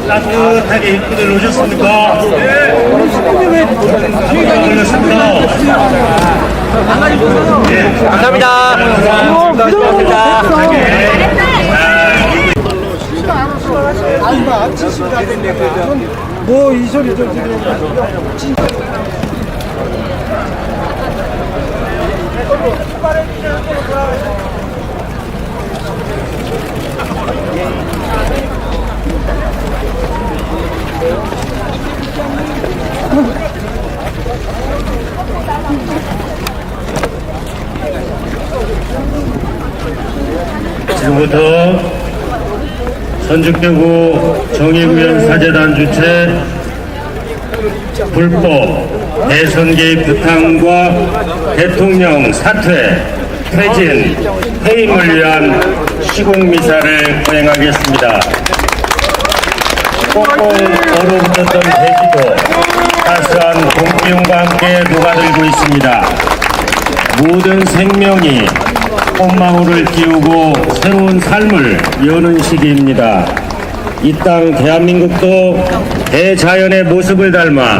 따뜻하게 입구들 오셨습니까? 네. 걸렸습니다. 감사합니다. 뭐 이 소리 좀 지금부터 선축되고 정의구현 사재단 주최 불법 대선 개입 부탁과 대통령 사퇴, 퇴진, 해임을 위한 시국미사를 거행하겠습니다. 꽁꽁 얼어붙었던 대기도 따스한 봄기운과 함께 녹아들고 있습니다. 모든 생명이 꽃망울을 띄우고 새로운 삶을 여는 시기입니다. 이 땅 대한민국도 대자연의 모습을 닮아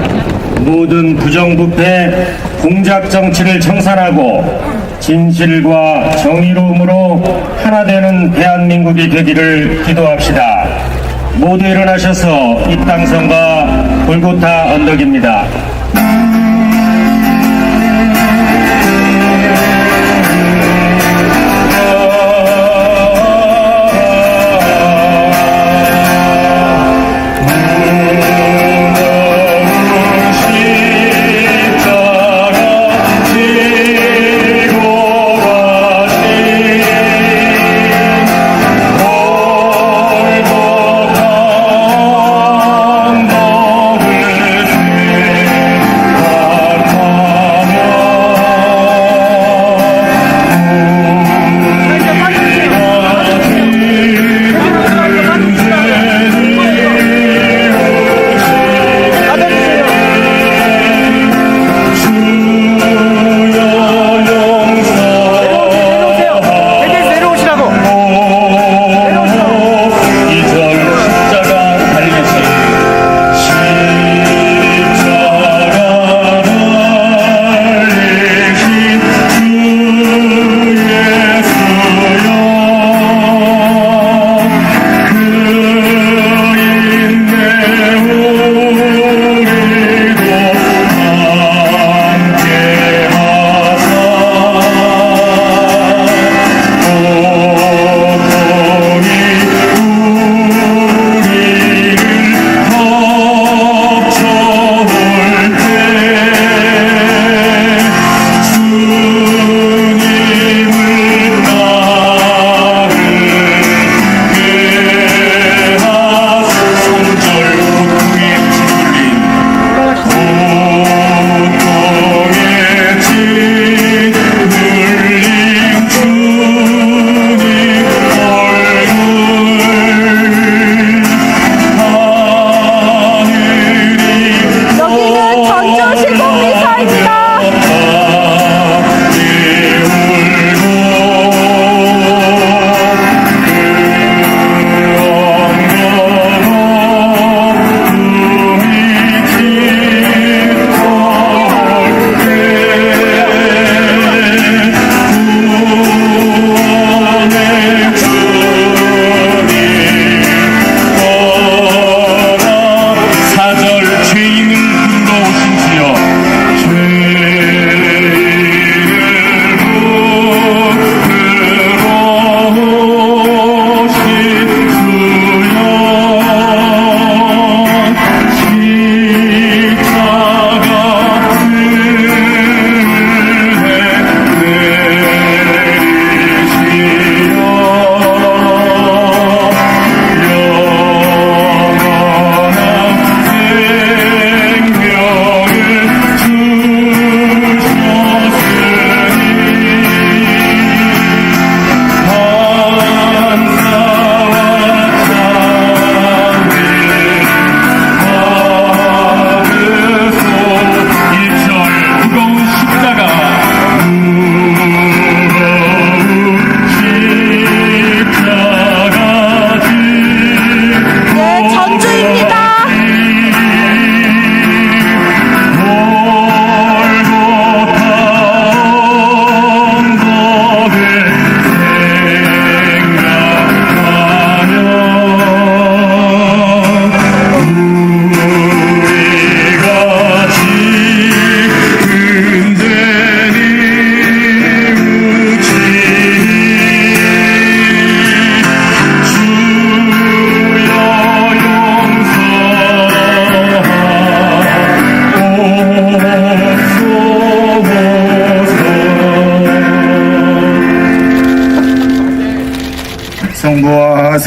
모든 부정부패, 공작 정치를 청산하고 진실과 정의로움으로 하나 되는 대한민국이 되기를 기도합시다. 모두 일어나셔서 이 땅성과 골고타 언덕입니다.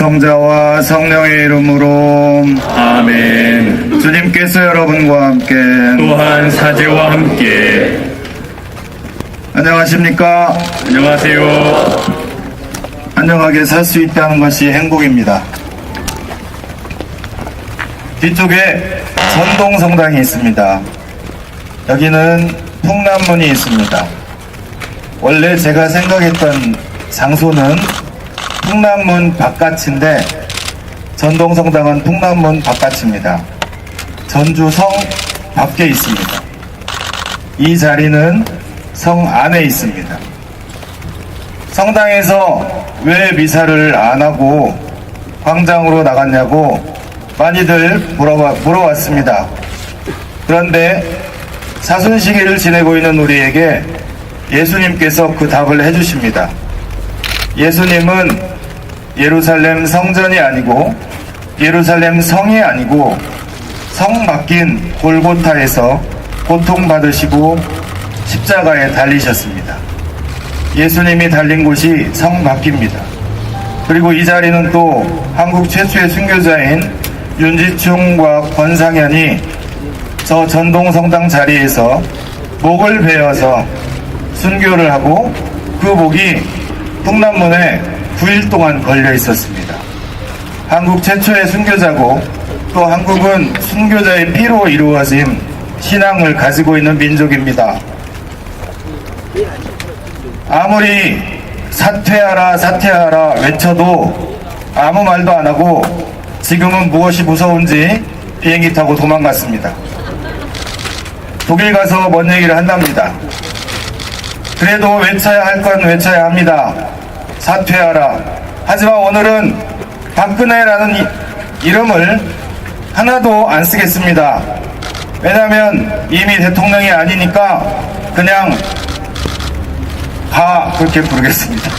성자와 성령의 이름으로 아멘. 주님께서 여러분과 함께 또한 사제와 함께. 안녕하십니까? 안녕하세요. 안녕하게 살 수 있다는 것이 행복입니다. 뒤쪽에 전동성당이 있습니다. 여기는 풍남문이 있습니다. 원래 제가 생각했던 장소는 풍남문 바깥인데 전동성당은 풍남문 바깥입니다. 전주성 밖에 있습니다. 이 자리는 성 안에 있습니다. 성당에서 왜 미사를 안 하고 광장으로 나갔냐고 많이들 물어왔습니다. 그런데 사순시기를 지내고 있는 우리에게 예수님께서 그 답을 해주십니다. 예수님은 예루살렘 성전이 아니고 예루살렘 성이 아니고 성 맡긴 골고타에서 고통받으시고 십자가에 달리셨습니다. 예수님이 달린 곳이 성 밖입니다. 그리고 이 자리는 또 한국 최초의 순교자인 윤지충과 권상현이 저 전동성당 자리에서 목을 베어서 순교를 하고 그 목이 풍남문에 9일 동안 걸려 있었습니다. 한국 최초의 순교자고 또 한국은 순교자의 피로 이루어진 신앙을 가지고 있는 민족입니다. 아무리 사퇴하라 사퇴하라 외쳐도 아무 말도 안 하고 지금은 무엇이 무서운지 비행기 타고 도망갔습니다. 독일 가서 뭔 얘기를 한답니다. 그래도 외쳐야 할 건 외쳐야 합니다. 사퇴하라. 하지만 오늘은 박근혜라는 이름을 하나도 안 쓰겠습니다. 왜냐하면 이미 대통령이 아니니까 그냥 가 그렇게 부르겠습니다.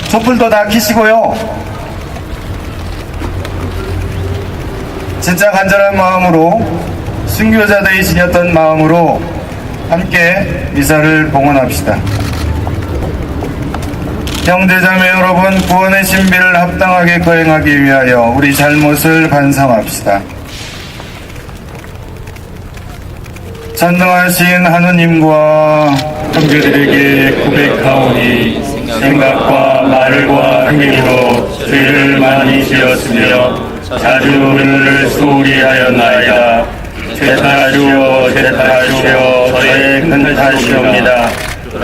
촛불도 다 켜시고요. 진짜 간절한 마음으로 순교자들이 지녔던 마음으로 함께 미사를 봉헌합시다. 형제자매 여러분, 구원의 신비를 합당하게 거행하기 위하여 우리 잘못을 반성합시다. 전능하신 하느님과 형제들에게 고백하오니 생각과 말과 행위로 죄를 많이 지었으며 자주 은을 소홀히 하였나이다. 죄탓이오 죄탓이오 저의 큰 탓이옵니다.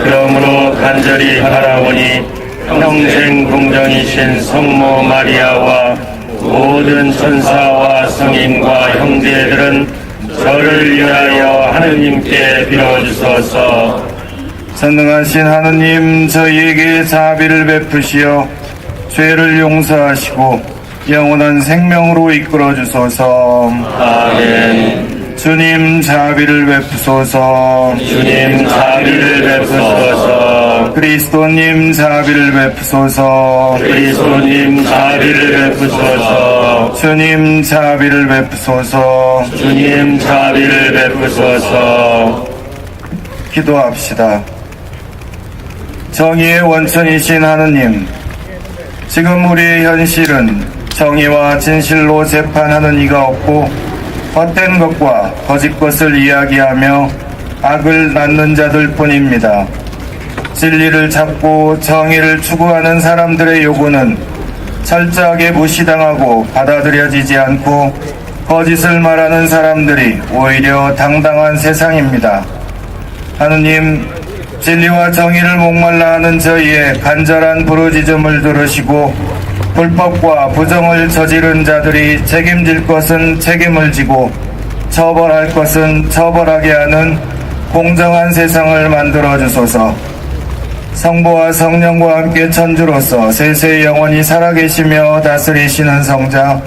그러므로 간절히 바라오니 평생 동정이신 성모 마리아와 모든 천사와 성인과 형제들은 저를 위하여 하느님께 빌어주소서. 전능하신 하느님, 저희에게 자비를 베푸시어 죄를 용서하시고 영원한 생명으로 이끌어 주소서. 아멘. 주님 자비를 베푸소서. 주님 자비를 베푸소서. 그리스도님 자비를 베푸소서. 그리스도님 자비를 베푸소서. 주님 자비를 베푸소서. 주님 자비를 베푸소서. 기도합시다. 정의의 원천이신 하느님, 지금 우리의 현실은 정의와 진실로 재판하는 이가 없고 헛된 것과 거짓 것을 이야기하며 악을 낳는 자들 뿐입니다. 진리를 찾고 정의를 추구하는 사람들의 요구는 철저하게 무시당하고 받아들여지지 않고 거짓을 말하는 사람들이 오히려 당당한 세상입니다. 하느님, 진리와 정의를 목말라 하는 저희의 간절한 부르짖음을 들으시고 불법과 부정을 저지른 자들이 책임질 것은 책임을 지고 처벌할 것은 처벌하게 하는 공정한 세상을 만들어 주소서. 성부와 성령과 함께 천주로서 세세 영원히 살아계시며 다스리시는 성자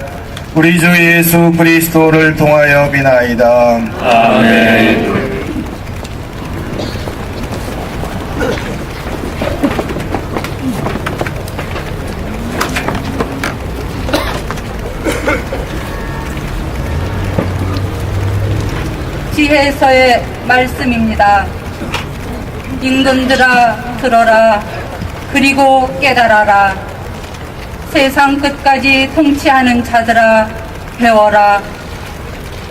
우리 주 예수 그리스도를 통하여 비나이다. 아멘. 지혜서의 말씀입니다. 임금들아 들어라. 그리고 깨달아라. 세상 끝까지 통치하는 자들아 배워라.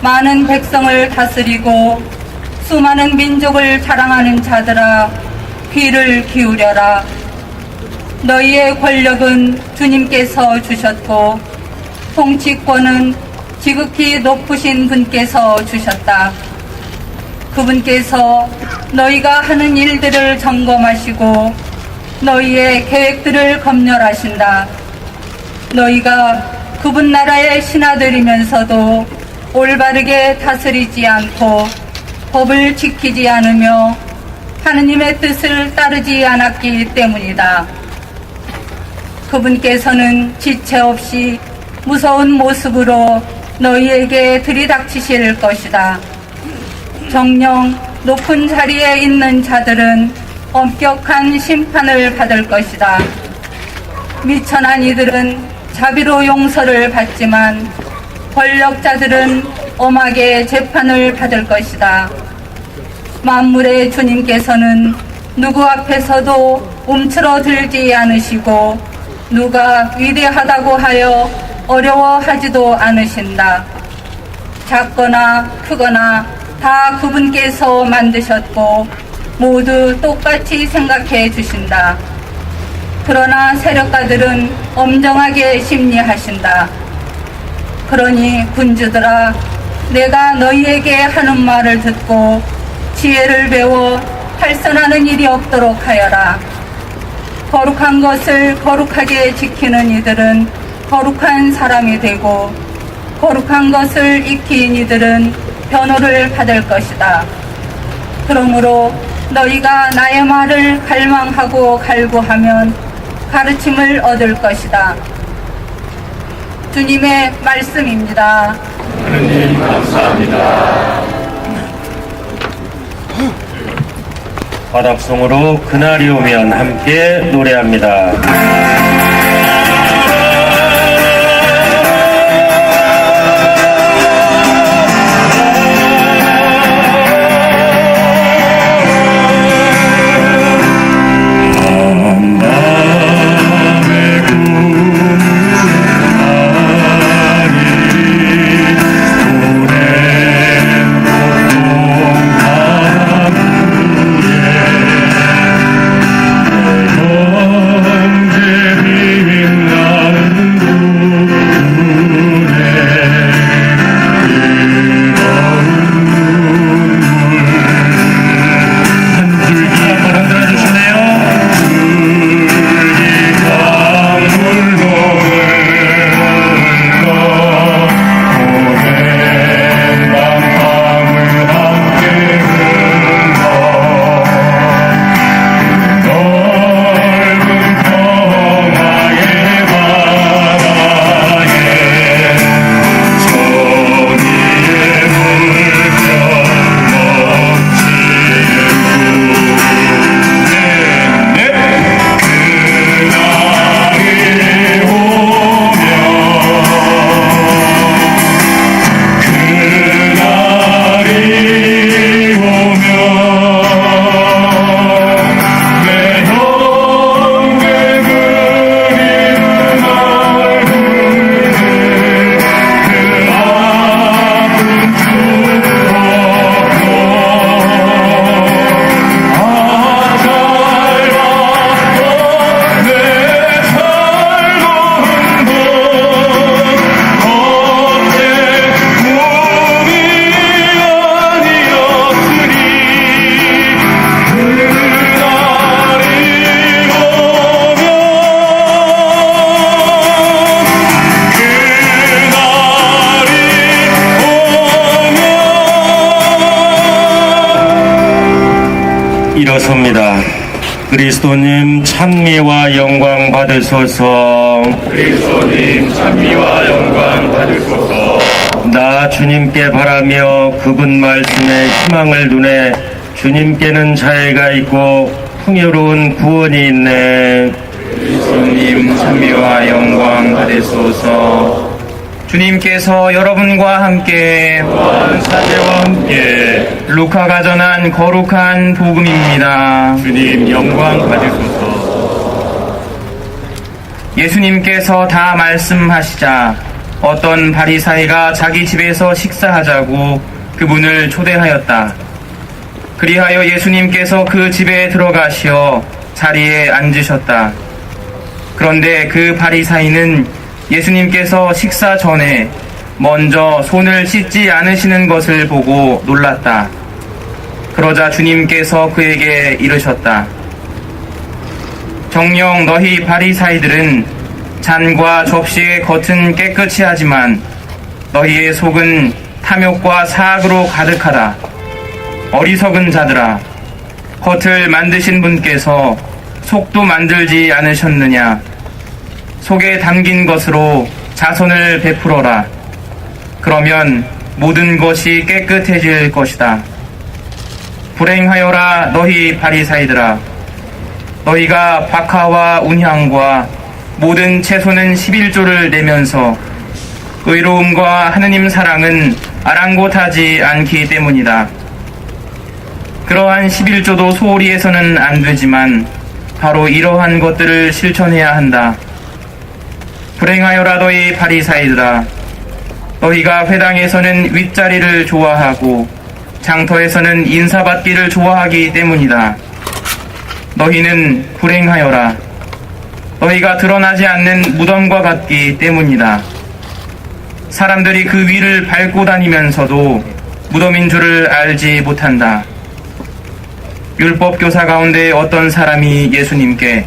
많은 백성을 다스리고 수많은 민족을 자랑하는 자들아 귀를 기울여라. 너희의 권력은 주님께서 주셨고 통치권은 지극히 높으신 분께서 주셨다. 그분께서 너희가 하는 일들을 점검하시고 너희의 계획들을 검열하신다. 너희가 그분 나라의 신하들이면서도 올바르게 다스리지 않고 법을 지키지 않으며 하느님의 뜻을 따르지 않았기 때문이다. 그분께서는 지체 없이 무서운 모습으로 너희에게 들이닥치실 것이다. 정녕 높은 자리에 있는 자들은 엄격한 심판을 받을 것이다. 미천한 이들은 자비로 용서를 받지만 권력자들은 엄하게 재판을 받을 것이다. 만물의 주님께서는 누구 앞에서도 움츠러들지 않으시고 누가 위대하다고 하여 어려워하지도 않으신다. 작거나 크거나 다 그분께서 만드셨고 모두 똑같이 생각해 주신다. 그러나 세력가들은 엄정하게 심리하신다. 그러니 군주들아, 내가 너희에게 하는 말을 듣고 지혜를 배워 탈선하는 일이 없도록 하여라. 거룩한 것을 거룩하게 지키는 이들은 거룩한 사람이 되고 거룩한 것을 익힌 이들은 변호를 받을 것이다. 그러므로 너희가 나의 말을 갈망하고 갈구하면 가르침을 얻을 것이다. 주님의 말씀입니다. 하느님 감사합니다. 화답송으로 그날이 오면 함께 노래합니다. 일어섭니다. 그리스도님 찬미와 영광 받으소서. 그리스도님 찬미와 영광 받으소서. 나 주님께 바라며 그분 말씀에 희망을 두네. 주님께는 자애가 있고 풍요로운 구원이 있네. 그리스도님 찬미와 영광 받으소서. 주님께서 여러분과 함께 또한 사제와 함께 루카가 전한 거룩한 복음입니다. 주님 영광 받으소서. 예수님께서 다 말씀하시자 어떤 바리사이가 자기 집에서 식사하자고 그분을 초대하였다. 그리하여 예수님께서 그 집에 들어가시어 자리에 앉으셨다. 그런데 그 바리사이는 예수님께서 식사 전에 먼저 손을 씻지 않으시는 것을 보고 놀랐다. 그러자 주님께서 그에게 이르셨다. 정녕 너희 바리사이들은 잔과 접시의 겉은 깨끗이 하지만 너희의 속은 탐욕과 사악으로 가득하다. 어리석은 자들아, 겉을 만드신 분께서 속도 만들지 않으셨느냐? 속에 담긴 것으로 자손을 베풀어라. 그러면 모든 것이 깨끗해질 것이다. 불행하여라 너희 바리사이들아, 너희가 박하와 운향과 모든 채소는 11조를 내면서 의로움과 하느님 사랑은 아랑곳하지 않기 때문이다. 그러한 11조도 소홀히 해서는 안 되지만 바로 이러한 것들을 실천해야 한다. 불행하여라 너희 바리사이들아, 너희가 회당에서는 윗자리를 좋아하고 장터에서는 인사받기를 좋아하기 때문이다. 너희는 불행하여라. 너희가 드러나지 않는 무덤과 같기 때문이다. 사람들이 그 위를 밟고 다니면서도 무덤인 줄을 알지 못한다. 율법교사 가운데 어떤 사람이 예수님께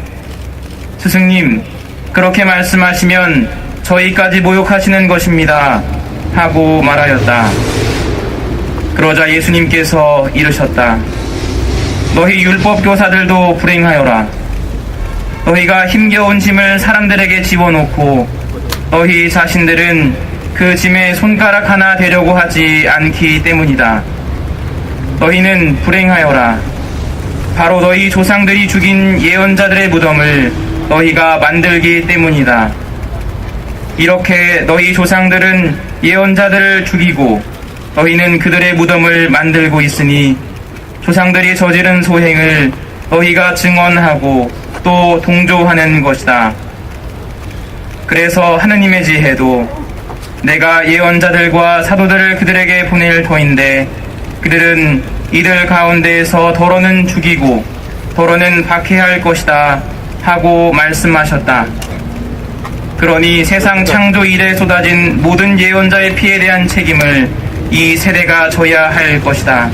스승님, 그렇게 말씀하시면 저희까지 모욕하시는 것입니다 하고 말하였다. 그러자 예수님께서 이르셨다. 너희 율법교사들도 불행하여라. 너희가 힘겨운 짐을 사람들에게 집어넣고 너희 자신들은 그 짐에 손가락 하나 대려고 하지 않기 때문이다. 너희는 불행하여라. 바로 너희 조상들이 죽인 예언자들의 무덤을 너희가 만들기 때문이다. 이렇게 너희 조상들은 예언자들을 죽이고 너희는 그들의 무덤을 만들고 있으니 조상들이 저지른 소행을 너희가 증언하고 또 동조하는 것이다. 그래서 하느님의 지혜도 내가 예언자들과 사도들을 그들에게 보낼 터인데 그들은 이들 가운데에서 더러는 죽이고 더러는 박해할 것이다 하고 말씀하셨다. 그러니 세상 창조 이래 쏟아진 모든 예언자의 피에 대한 책임을 이 세대가 져야 할 것이다.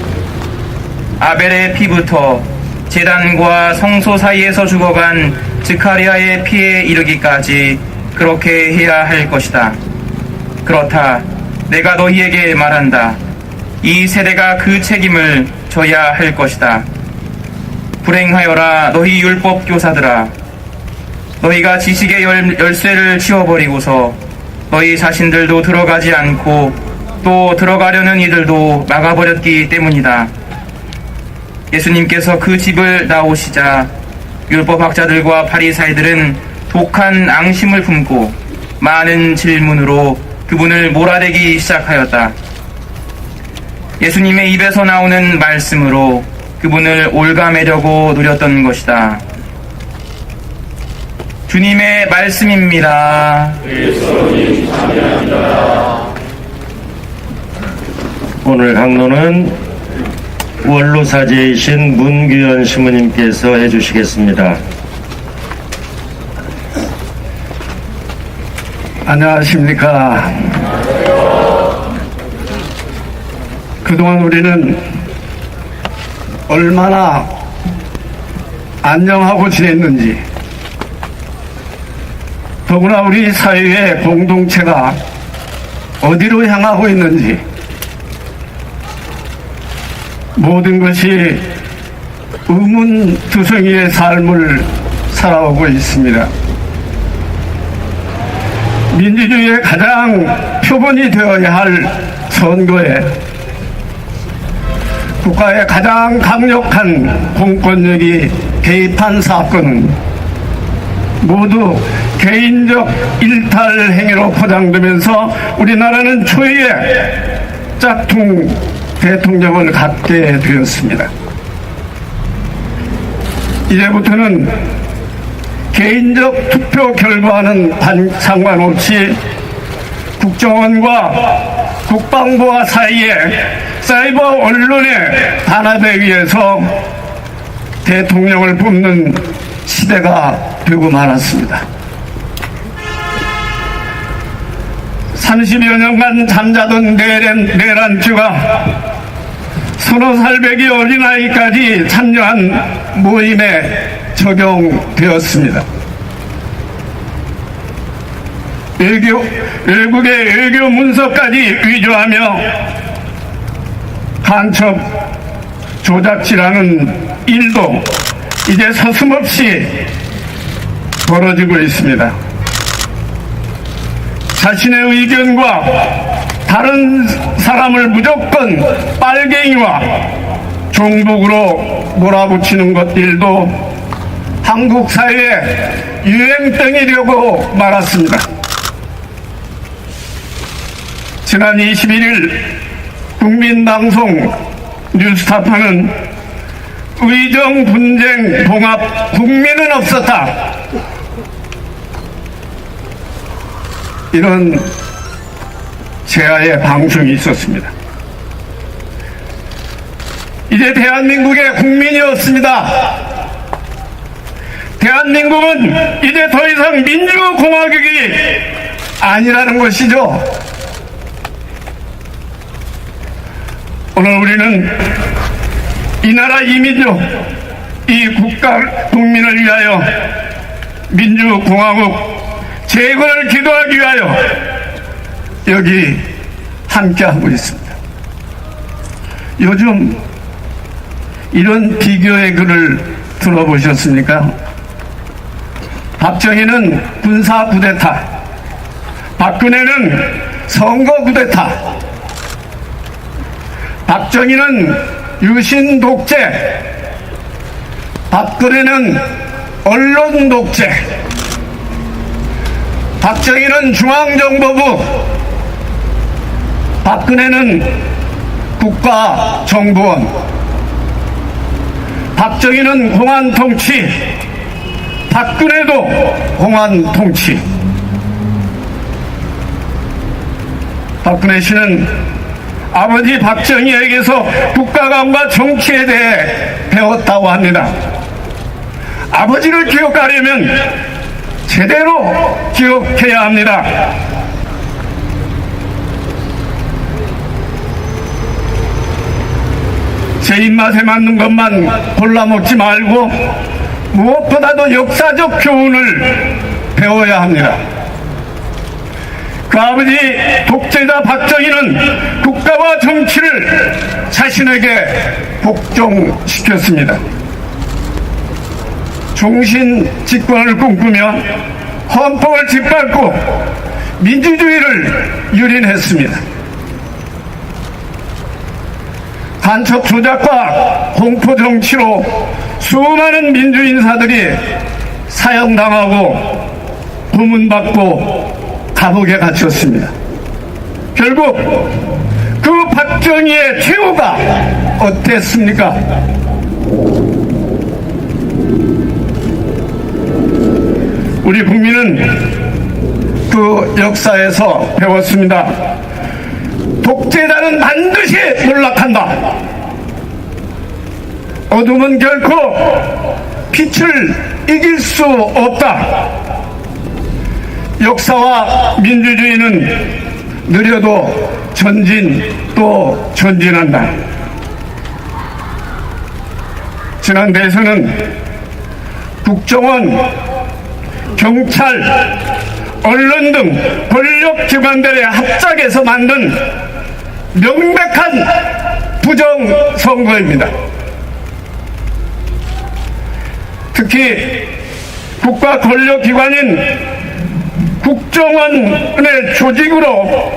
아벨의 피부터 제단과 성소 사이에서 죽어간 스가랴의 피에 이르기까지 그렇게 해야 할 것이다. 그렇다. 내가 너희에게 말한다. 이 세대가 그 책임을 져야 할 것이다. 불행하여라 너희 율법 교사들아, 너희가 지식의 열쇠를 치워버리고서 너희 자신들도 들어가지 않고 또 들어가려는 이들도 막아버렸기 때문이다. 예수님께서 그 집을 나오시자 율법학자들과 바리사이들은 독한 앙심을 품고 많은 질문으로 그분을 몰아내기 시작하였다. 예수님의 입에서 나오는 말씀으로 그분을 올가매려고 노렸던 것이다. 주님의 말씀입니다. 오늘 강론은 원로사제이신 문규현 신부님께서 해주시겠습니다. 안녕하십니까. 그동안 우리는 얼마나 안녕하고 지냈는지, 더구나 우리 사회의 공동체가 어디로 향하고 있는지, 모든 것이 의문투성이의 삶을 살아오고 있습니다. 민주주의의 가장 표본이 되어야 할 선거에 국가의 가장 강력한 공권력이 개입한 사건은 모두 개인적 일탈 행위로 포장되면서 우리나라는 초유의 짝퉁 대통령을 갖게 되었습니다. 이제부터는 개인적 투표 결과는 상관없이 국정원과 국방부와 사이에 사이버 언론의 단합에 의해서 대통령을 뽑는 시대가 되고 말았습니다. 30여 년간 잠자던 내란죄가 서너 살배기 어린아이까지 참여한 모임에 적용되었습니다. 외국의 외교 문서까지 위조하며 간첩 조작질하는 일도 이제 서슴없이 벌어지고 있습니다. 자신의 의견과 다른 사람을 무조건 빨갱이와 종북으로 몰아붙이는 것들도 한국 사회의 유행병이려고 말았습니다. 지난 21일 국민방송 뉴스타파는 의정, 분쟁, 봉합, 국민은 없었다, 이런 제아의 방송이 있었습니다. 이제 대한민국에 국민이 없습니다. 대한민국은 이제 더 이상 민주공화국이 아니라는 것이죠. 오늘 우리는 이 나라 이민족, 이 국가 국민을 위하여 민주공화국 재건을 기도하기 위하여 여기 함께하고 있습니다. 요즘 이런 비교의 글을 들어보셨습니까? 박정희는 군사 쿠데타, 박근혜는 선거 쿠데타, 박정희는 유신 독재, 박근혜는 언론 독재, 박정희는 중앙정보부, 박근혜는 국가정보원, 박정희는 공안통치, 박근혜도 공안통치. 박근혜 씨는 아버지 박정희에게서 국가관과 정치에 대해 배웠다고 합니다. 아버지를 기억하려면 제대로 기억해야 합니다. 제 입맛에 맞는 것만 골라 먹지 말고 무엇보다도 역사적 교훈을 배워야 합니다. 그 아버지 독재자 박정희는 국가와 정치를 자신에게 복종시켰습니다. 종신 집권을 꿈꾸며 헌법을 짓밟고 민주주의를 유린했습니다. 간첩 조작과 공포 정치로 수많은 민주인사들이 사형당하고 고문받고 감옥에 갇혔습니다. 결국 그 박정희의 최후가 어땠습니까? 우리 국민은 그 역사에서 배웠습니다. 독재자는 반드시 몰락한다. 어둠은 결코 빛을 이길 수 없다. 역사와 민주주의는 느려도 전진 또 전진한다. 지난 대선은 국정원, 경찰, 언론 등 권력기관들의 합작에서 만든 명백한 부정선거입니다. 특히 국가 권력기관인 국정원의 조직으로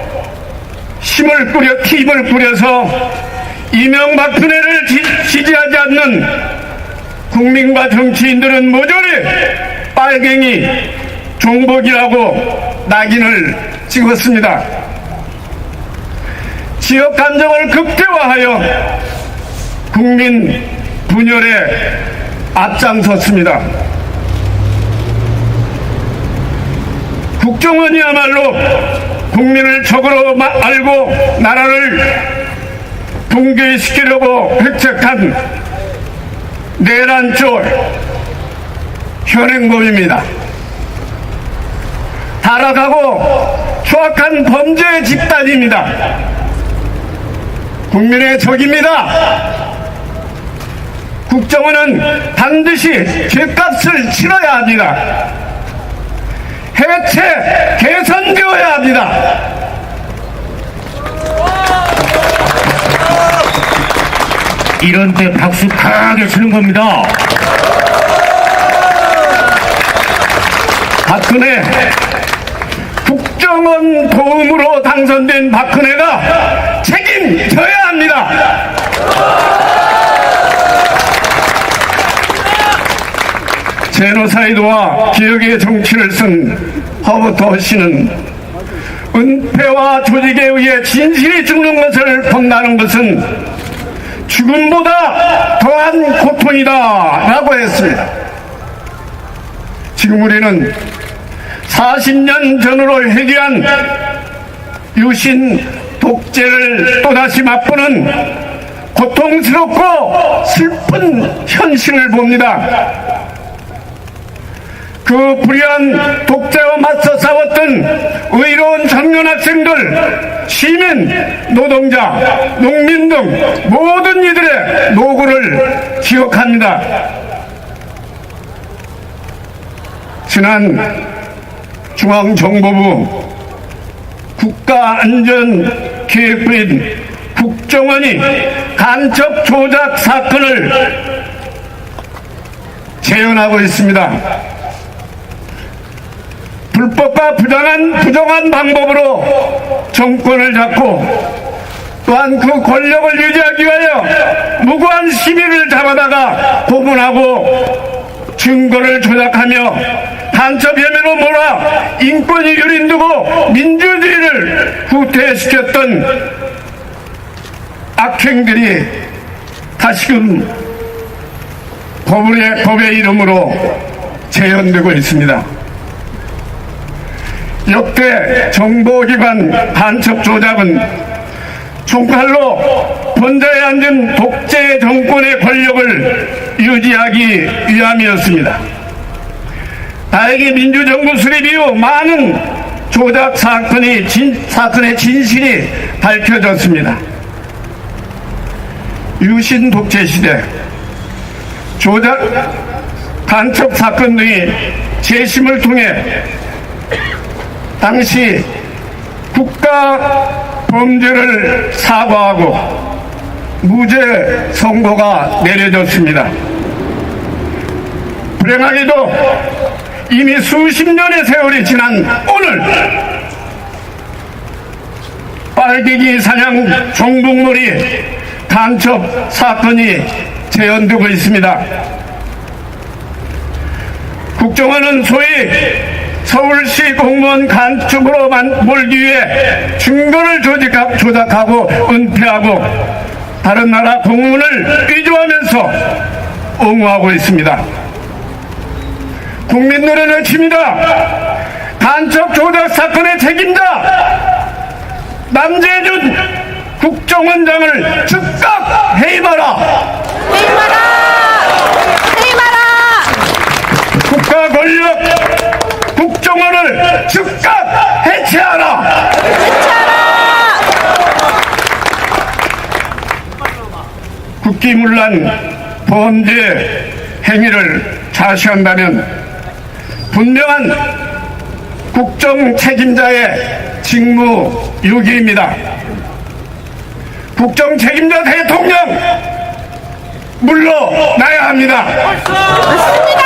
힘을 꾸려서 이명박근혜를 지지하지 않는 국민과 정치인들은 모조리 빨갱이, 종북이라고 낙인을 찍었습니다. 지역 감정을 극대화하여 국민 분열에 앞장섰습니다. 국정원이야말로 국민을 적으로 알고 나라를 붕괴시키려고 획책한 내란쫄 현행범입니다. 타락하고 추악한 범죄 집단입니다. 국민의 적입니다. 국정원은 반드시 죗값을 치러야 합니다. 해체, 개선되어야 합니다. 이런 때 박수 강하게 치는 겁니다. 박근혜, 국정원 도움으로 당선된 박근혜가 책임져야 합니다. 제노사이드와 기억의 정치를 쓴 허버트 허시는 은폐와 조직에 의해 진실이 죽는 것을 본다는 것은 죽음보다 더한 고통이다 라고 했습니다. 지금 우리는 40년 전으로 회귀한 유신 독재를 또다시 맛보는 고통스럽고 슬픈 현실을 봅니다. 그 불의한 독재와 맞서 싸웠던 의로운 청년 학생들, 시민, 노동자, 농민 등 모든 이들의 노고를 기억합니다. 지난 중앙정보부 국가안전기획부인 국정원이 간첩 조작 사건을 재현하고 있습니다. 불법과 부정한 방법으로 정권을 잡고 또한 그 권력을 유지하기 위하여 무고한 시민을 잡아다가 고문하고 증거를 조작하며 간첩 혐의로 몰아 인권이 유린되고 민주주의를 후퇴시켰던 악행들이 다시금 법의 이름으로 재현되고 있습니다. 역대 정보기관 간첩 조작은 총칼로 본자에 앉은 독재 정권의 권력을 유지하기 위함이었습니다. 다행히 민주정부 수립 이후 많은 조작 사건의 진실이 밝혀졌습니다. 유신 독재 시대 조작 간첩 사건 등이 재심을 통해 당시 국가 범죄를 사과하고 무죄 선고가 내려졌습니다. 불행하게도 이미 수십 년의 세월이 지난 오늘 빨갱이 사냥 종북몰이 간첩 사건이 재현되고 있습니다. 국정원은 소위 서울시 공무원 간첩으로 몰기 위해 증거를 조작하고 은폐하고 다른 나라 공문을 위조하면서 옹호하고 있습니다. 국민들은 외칩니다. 간첩 조작 사건의 책임자 남재준 국정원장을 즉각 해임하라! 해임하라! 해임하라! 국가 권력 국정원을 즉각 해체하라! 해체하라! 국기문란 범죄 행위를 자시한다면 분명한 국정 책임자의 직무유기입니다. 국정 책임자 대통령 물러나야 합니다. 맞습니다!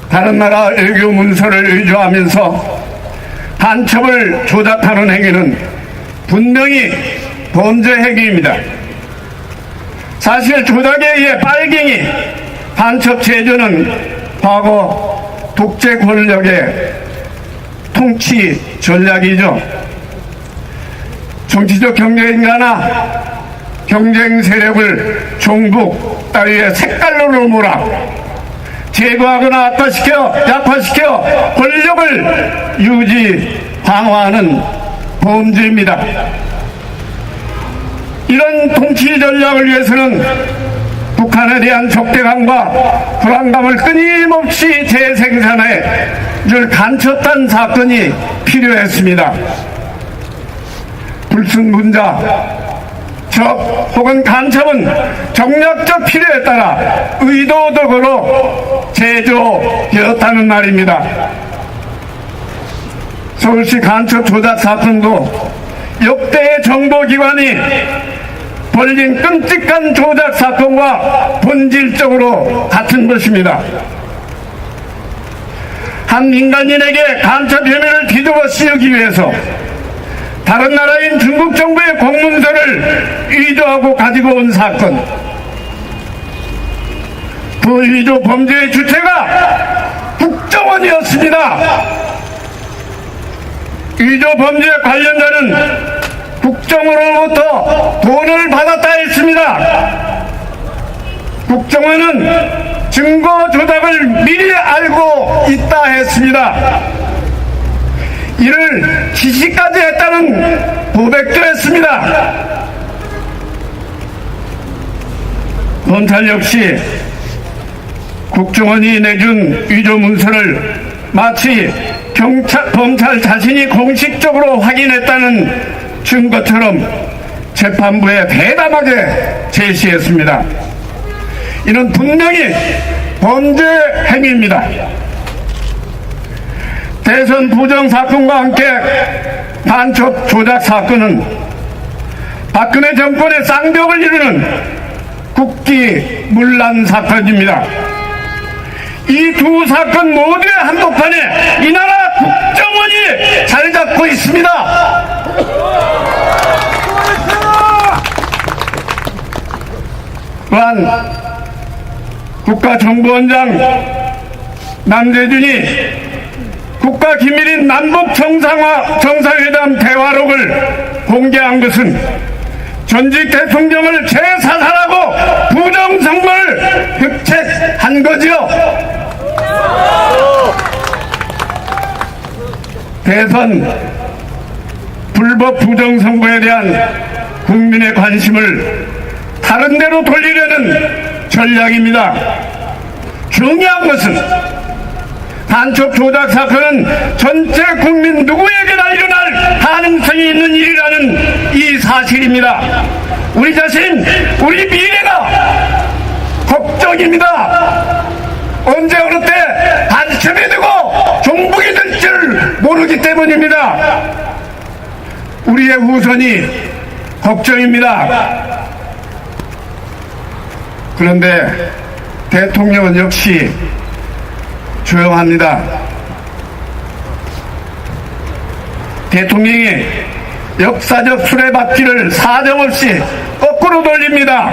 다른 나라 외교 문서를 위조하면서 간첩을 조작하는 행위는 분명히 범죄 행위입니다. 사실 조작에 의해 빨갱이 간첩 제조는 과거 독재 권력의 통치 전략이죠. 정치적 경쟁인가나 경쟁 세력을 종북 따위의 색깔론으로 몰아 제거하거나 약화시켜 권력을 유지, 강화하는 범죄입니다. 이런 통치 전략을 위해서는 북한에 대한 적대감과 불안감을 끊임없이 재생산해 늘 간첩한 사건이 필요했습니다. 불순분자, 적 혹은 간첩은 정략적 필요에 따라 의도적으로 제조되었다는 말입니다. 서울시 간첩 조작 사건도 역대의 정보기관이 벌린 끔찍한 조작 사건과 본질적으로 같은 것입니다. 한 민간인에게 간첩 혐의를 뒤집어 씌우기 위해서 다른 나라인 중국 정부의 공문서를 위조하고 가지고 온 사건. 그 위조 범죄의 주체가 국정원이었습니다. 위조 범죄 관련자는 국정원으로부터 돈을 받았다 했습니다. 국정원은 증거 조작을 미리 알고 있다 했습니다. 이를 지시까지 했다는 고백도 했습니다. 검찰 역시 국정원이 내준 위조 문서를 마치 검찰 자신이 공식적으로 확인했다는 증거처럼 재판부에 대담하게 제시했습니다. 이는 분명히 범죄 행위입니다. 대선 부정 사건과 함께 간첩 조작 사건은 박근혜 정권의 쌍벽을 이루는 국기문란 사건입니다. 이 두 사건 모두의 한복판에 이 나라 국정원이 자리 잡고 있습니다. 또한 국가정보원장 남재준이 국가기밀인 남북 정상회담 대화록을 공개한 것은 전직 대통령을 재사살하고 부정선거를 획책한 거지요. 대선 불법 부정선거에 대한 국민의 관심을 다른 데로 돌리려는 전략입니다. 중요한 것은 간첩 조작 사건은 전체 국민 누구에게나 일어날 가능성이 있는 일이라는 이 사실입니다. 우리 자신, 우리 미래가 걱정입니다. 언제 어느 때 간첩이 되고 종북이 될 줄 모르기 때문입니다. 우리의 후손이 걱정입니다. 그런데 대통령은 역시 조용합니다. 대통령이 역사적 수레바퀴를 사정없이 거꾸로 돌립니다.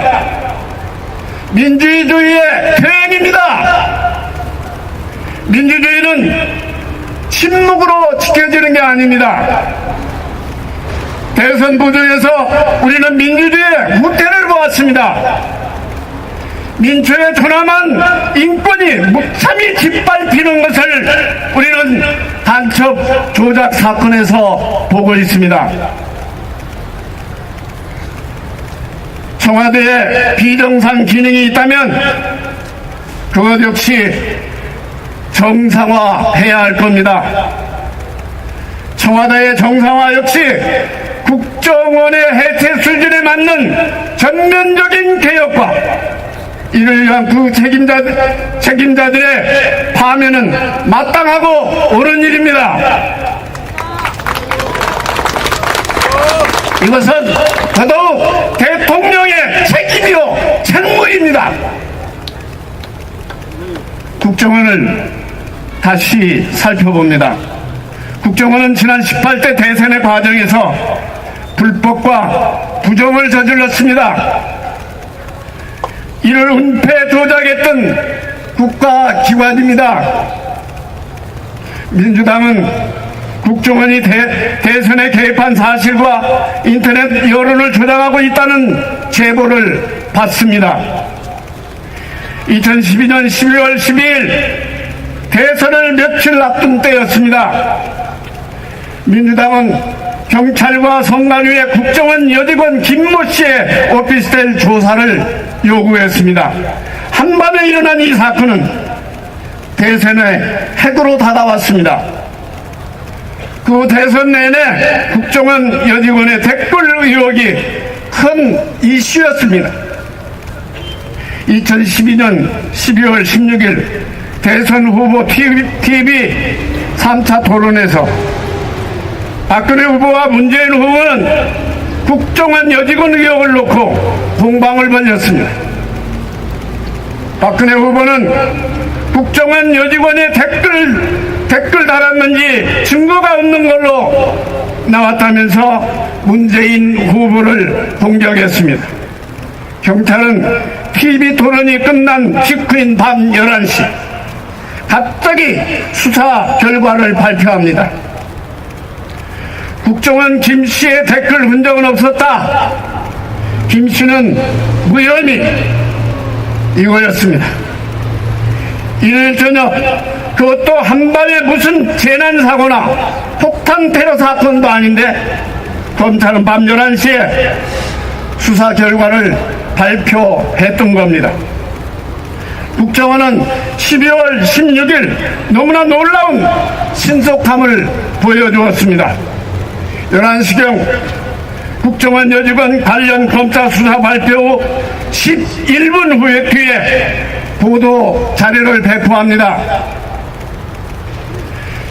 민주주의의 퇴행입니다. 민주주의는 침묵으로 지켜지는 게 아닙니다. 대선 부정에서 우리는 민주주의의 무태를 보았습니다. 민초의 존엄한 인권이 무참히 짓밟히는 것을 우리는 간첩 조작 사건에서 보고 있습니다. 청와대에 비정상 기능이 있다면 그것 역시 정상화해야 할 겁니다. 청와대의 정상화 역시 국정원의 해체 수준에 맞는 전면적인 개혁과 이를 위한 그 책임자들의 파면은 마땅하고 옳은 일입니다. 이것은 더더욱 대통령의 책임이요 책무입니다. 국정원을 다시 살펴봅니다. 국정원은 지난 18대 대선의 과정에서 불법과 부정을 저질렀습니다. 이를 은폐 조작했던 국가기관입니다. 민주당은 국정원이 대선에 개입한 사실과 인터넷 여론을 조작하고 있다는 제보를 받습니다. 2012년 12월 12일 대선을 며칠 앞둔 때였습니다. 민주당은 경찰과 성남위의 국정원 여직원 김모 씨의 오피스텔 조사를 요구했습니다. 한밤에 일어난 이 사건은 대선의 핵으로 다가왔습니다. 그 대선 내내 국정원 여직원의 댓글 의혹이 큰 이슈였습니다. 2012년 12월 16일 대선 후보 TV 3차 토론에서 박근혜 후보와 문재인 후보는 국정원 여직원 의혹을 놓고 공방을 벌였습니다. 박근혜 후보는 국정원 여직원의 댓글 달았는지 증거가 없는 걸로 나왔다면서 문재인 후보를 공격했습니다. 경찰은 TV 토론이 끝난 직후인 밤 11시 갑자기 수사 결과를 발표합니다. 국정원 김 씨의 댓글 흔적은 없었다. 김 씨는 무혐의 이거였습니다. 이날 저녁 그것도 한밤에 무슨 재난사고나 폭탄 테러 사건도 아닌데 검찰은 밤 11시에 수사 결과를 발표했던 겁니다. 국정원은 12월 16일 너무나 놀라운 신속함을 보여주었습니다. 11시경 국정원 여직원 관련 검찰 수사 발표 후 11분 뒤에 보도 자료를 배포합니다.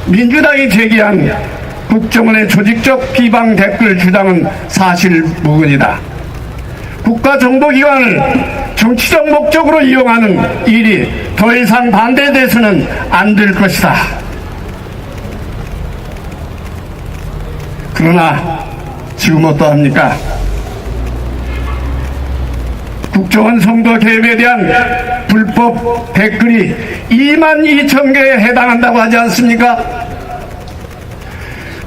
민주당이 제기한 국정원의 조직적 비방 댓글 주장은 사실무근이다. 국가정보기관을 정치적 목적으로 이용하는 일이 더 이상 반대돼서는 안 될 것이다. 그러나 지금 어떠합니까? 국정원 선거 개입에 대한 불법 댓글이 22,000개에 해당한다고 하지 않습니까?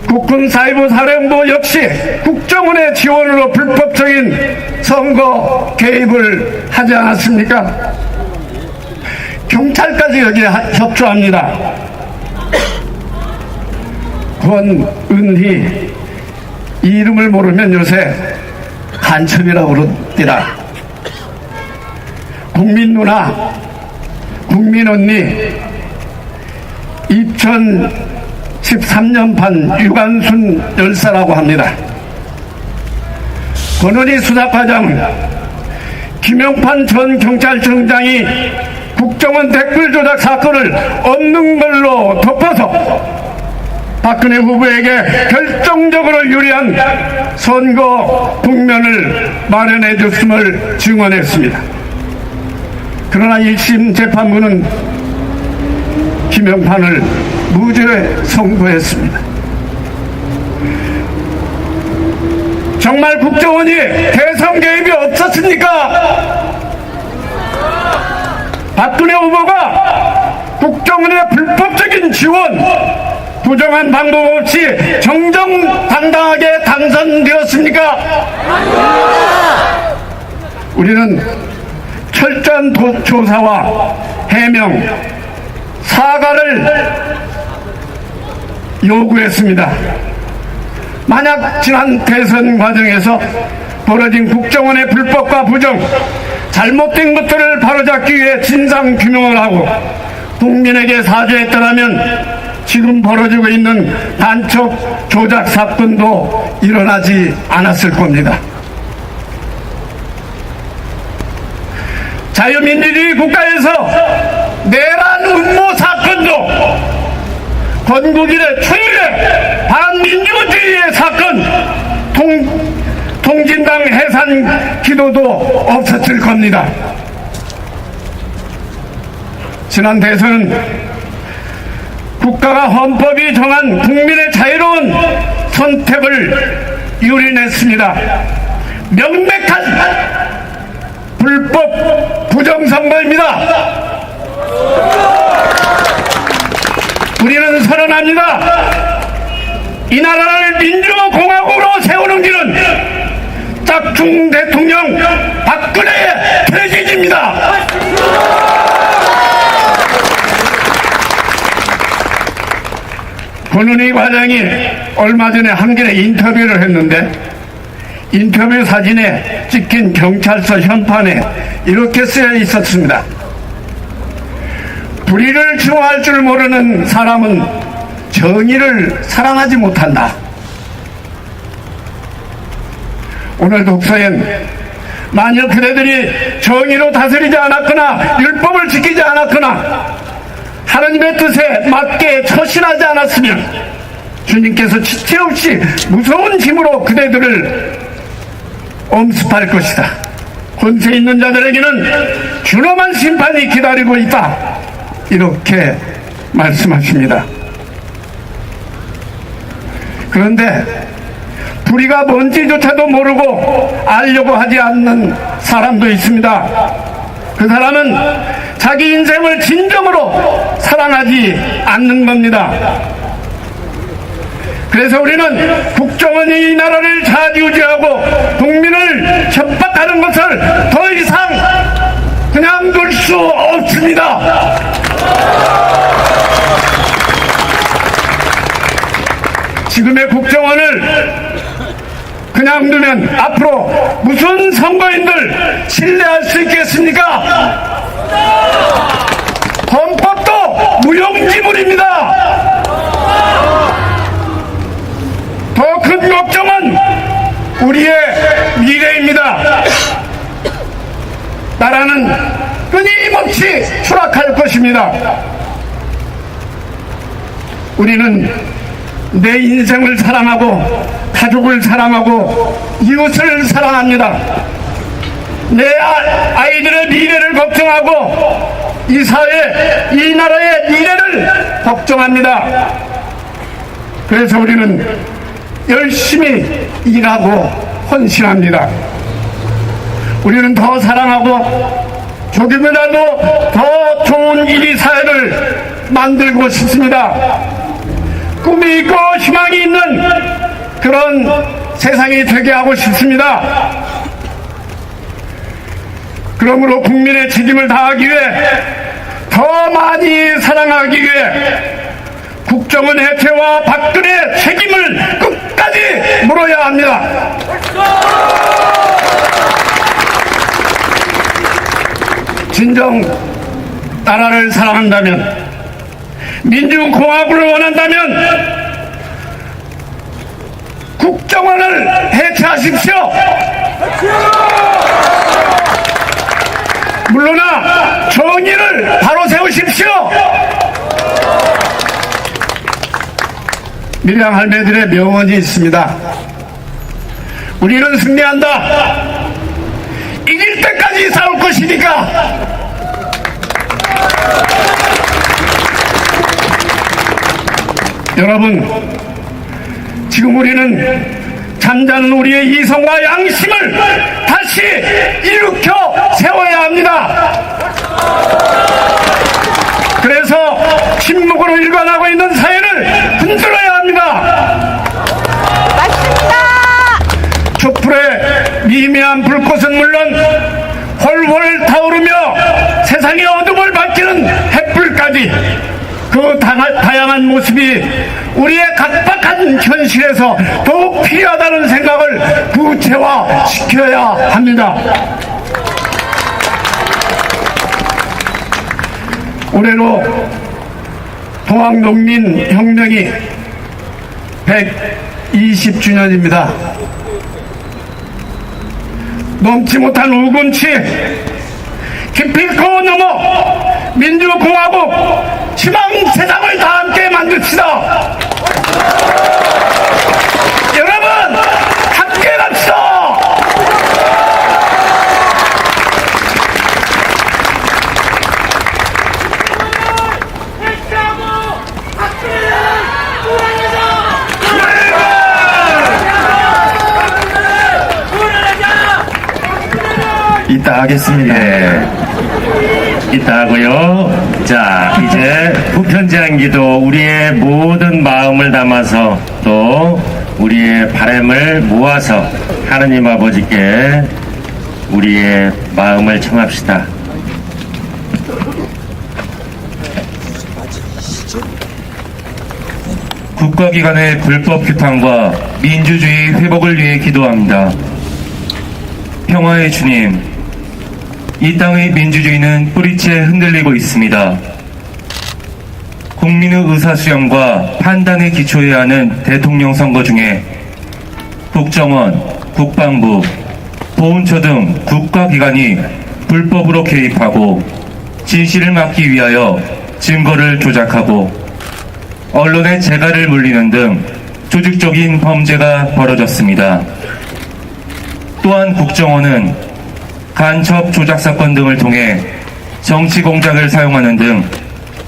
국군사이버사령부 역시 국정원의 지원으로 불법적인 선거 개입을 하지 않았습니까? 경찰까지 여기에 협조합니다. 권은희, 이 이름을 모르면 요새 간첩이라고 그러더라. 국민 누나, 국민 언니, 2013년판 유관순 열사라고 합니다. 권은희 수사과장은 김영판 전 경찰청장이 국정원 댓글 조작 사건을 없는 걸로 덮어서 박근혜 후보에게 결정적으로 유리한 선거 국면을 마련해 줬음을 증언했습니다. 그러나 1심 재판부는 김영판을 무죄 선고했습니다. 정말 국정원이 대선 개입이 없었습니까? 박근혜 후보가 국정원의 불법적인 지원, 부정한 방법 없이 정정당당하게 당선되었습니까? 우리는 철저한 조사와 해명, 사과를 요구했습니다. 만약 지난 대선 과정에서 벌어진 국정원의 불법과 부정, 잘못된 것들을 바로잡기 위해 진상규명을 하고 국민에게 사죄했더라면 지금 벌어지고 있는 간첩 조작 사건도 일어나지 않았을 겁니다. 자유민주주의 국가에서 내란 음모 사건도 건국일의 초유의 반민주주의의 사건, 통진당 해산 기도도 없었을 겁니다. 지난 대선은 국가가 헌법이 정한 국민의 자유로운 선택을 유린했습니다. 명백한 불법 부정선거입니다. 우리는 선언합니다. 이 나라를 민주공화국으로 세우는 길은 짝퉁 대통령 박근혜의 퇴진입니다. 권은희 과장이 얼마 전에 한겨레 인터뷰를 했는데 인터뷰 사진에 찍힌 경찰서 현판에 이렇게 쓰여 있었습니다. 불의를 추구할 줄 모르는 사람은 정의를 사랑하지 못한다. 오늘 독서엔 만약 그대들이 정의로 다스리지 않았거나 율법을 지키지 않았거나 하나님의 뜻에 맞게 처신하지 않았으면 주님께서 지체 없이 무서운 힘으로 그대들을 엄습할 것이다. 권세 있는 자들에게는 준엄한 심판이 기다리고 있다. 이렇게 말씀하십니다. 그런데 불의가 뭔지조차도 모르고 알려고 하지 않는 사람도 있습니다. 그 사람은 자기 인생을 진정으로 사랑하지 않는 겁니다. 그래서 우리는 국정원이 이 나라를 좌지우지하고 국민을 협박하는 것을 더 이상 그냥 둘 수 없습니다. 지금의 국정원을 그냥 두면 앞으로 무슨 선거인들 신뢰할 수 있겠습니까? 헌법도 무용지물입니다. 더 큰 걱정은 우리의 미래입니다. 나라는 끊임없이 추락할 것입니다. 우리는 내 인생을 사랑하고 가족을 사랑하고 이웃을 사랑합니다. 내 아이들의 미래를 걱정하고 이 사회, 이 나라의 미래를 걱정합니다. 그래서 우리는 열심히 일하고 헌신합니다. 우리는 더 사랑하고 조금이라도 더 좋은 이 사회를 만들고 싶습니다. 꿈이 있고 희망이 있는 그런 세상이 되게 하고 싶습니다. 그러므로 국민의 책임을 다하기 위해 더 많이 사랑하기 위해 국정원 해체와 박근혜 책임을 끝까지 물어야 합니다. 진정 나라를 사랑한다면, 민주공화국을 원한다면 국정원을 해체하십시오. 물러나 정의를 바로 세우십시오. 밀양 할매들의 명언이 있습니다. 우리는 승리한다. 이길 때까지 싸울 것이니까. 여러분, 지금 우리는 잠자는 우리의 이성과 양심을 다시 일으켜 세워야 합니다. 그래서 침묵으로 일관하고 있는 사회를 흔들어야 합니다. 맞습니다. 촛불의 미미한 불꽃은 물론 훨훨 타오르며 세상의 어둠을 밝히는 햇불까지 그 다양한 모습이 우리의 각박한 현실에서 더욱 필요하다는 생각을 구체화시켜야 합니다. 올해로 동학농민혁명이 120주년입니다. 넘지 못한 우군치, 기필코 넘어 민주공화국 희망 세상을 다 함께 만듭시다. 여러분, 함께 갑시다. 이따 하겠습니다. 이따 하고요. 자, 이제 부편제한기도 우리의 모든 마음을 담아서 또 우리의 바람을 모아서 하느님 아버지께 우리의 마음을 청합시다. 국가기관의 불법 규탄과 민주주의 회복을 위해 기도합니다. 평화의 주님, 이 땅의 민주주의는 뿌리채 흔들리고 있습니다. 국민의 의사수렴과 판단에 기초해야 하는 대통령 선거 중에 국정원, 국방부, 보훈처 등 국가기관이 불법으로 개입하고 진실을 막기 위하여 증거를 조작하고 언론의 재갈을 물리는 등 조직적인 범죄가 벌어졌습니다. 또한 국정원은 간첩 조작 사건 등을 통해 정치 공작을 사용하는 등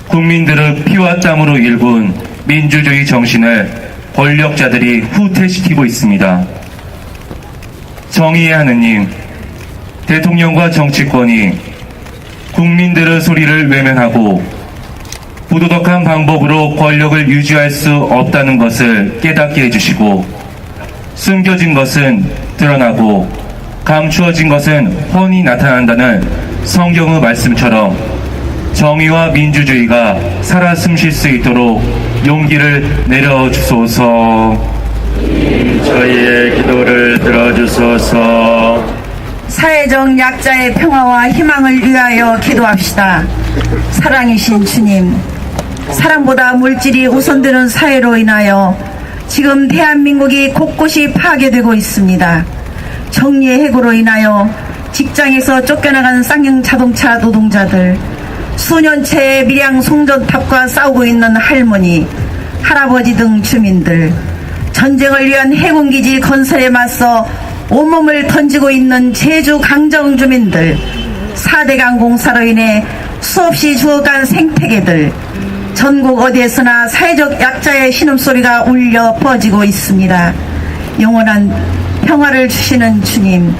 국민들의 피와 땀으로 일군 민주주의 정신을 권력자들이 후퇴시키고 있습니다. 정의의 하느님, 대통령과 정치권이 국민들의 소리를 외면하고 부도덕한 방법으로 권력을 유지할 수 없다는 것을 깨닫게 해주시고, 숨겨진 것은 드러나고 감추어진 것은 훤히 나타난다는 성경의 말씀처럼 정의와 민주주의가 살아 숨쉴 수 있도록 용기를 내려주소서. 저희의 기도를 들어주소서. 사회적 약자의 평화와 희망을 위하여 기도합시다. 사랑이신 주님, 사랑보다 물질이 우선되는 사회로 인하여 지금 대한민국이 곳곳이 파괴되고 있습니다. 정리의 해고로 인하여 직장에서 쫓겨나간 쌍용 자동차 노동자들, 수년째 밀양 송전탑과 싸우고 있는 할머니, 할아버지 등 주민들, 전쟁을 위한 해군기지 건설에 맞서 온몸을 던지고 있는 제주 강정 주민들, 4대강 공사로 인해 수없이 죽어간 생태계들, 전국 어디에서나 사회적 약자의 신음소리가 울려 퍼지고 있습니다. 영원한 평화를 주시는 주님,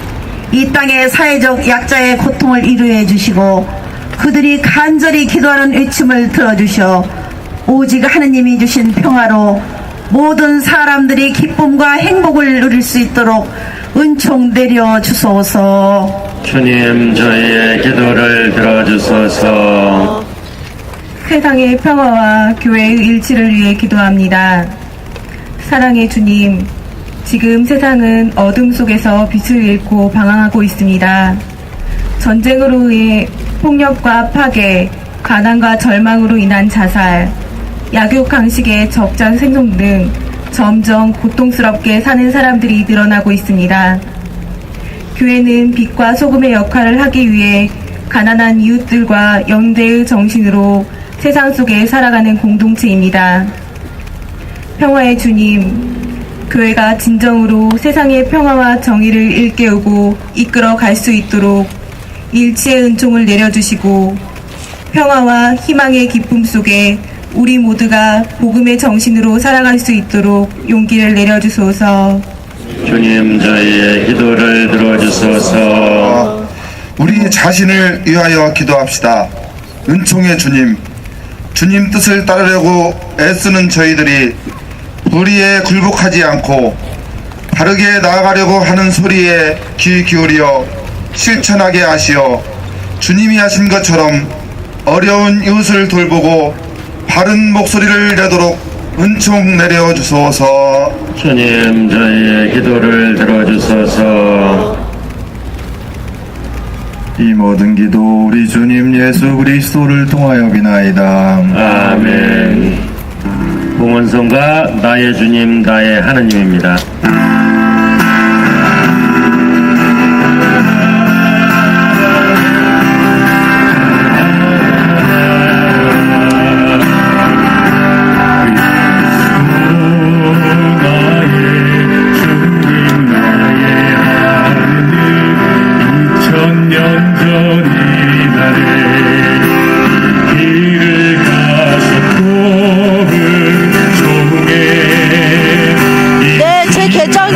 이 땅의 사회적 약자의 고통을 이루해 주시고 그들이 간절히 기도하는 외침을 들어주셔 오직 하느님이 주신 평화로 모든 사람들이 기쁨과 행복을 누릴 수 있도록 은총 내려 주소서. 주님, 저희의 기도를 들어주소서. 세상의 평화와 교회의 일치를 위해 기도합니다. 사랑의 주님, 지금 세상은 어둠 속에서 빛을 잃고 방황하고 있습니다. 전쟁으로 인해 폭력과 파괴, 가난과 절망으로 인한 자살, 약육 강식의 적자 생존 등 점점 고통스럽게 사는 사람들이 늘어나고 있습니다. 교회는 빛과 소금의 역할을 하기 위해 가난한 이웃들과 연대의 정신으로 세상 속에 살아가는 공동체입니다. 평화의 주님, 교회가 진정으로 세상의 평화와 정의를 일깨우고 이끌어 갈 수 있도록 일치의 은총을 내려주시고 평화와 희망의 기쁨 속에 우리 모두가 복음의 정신으로 살아갈 수 있도록 용기를 내려주소서. 주님, 저희의 기도를 들어주소서. 우리 자신을 위하여 기도합시다. 은총의 주님, 주님 뜻을 따르려고 애쓰는 저희들이 불의에 굴복하지 않고 바르게 나아가려고 하는 소리에 귀 기울여 실천하게 하시어 주님이 하신 것처럼 어려운 이웃을 돌보고 바른 목소리를 내도록 은총 내려 주소서. 주님, 저희의 기도를 들어주소서. 이 모든 기도 우리 주님 예수 그리스도를 통하여 비나이다. 아멘. 봉헌성가 나의 주님 나의 하느님입니다. 네, 제 계정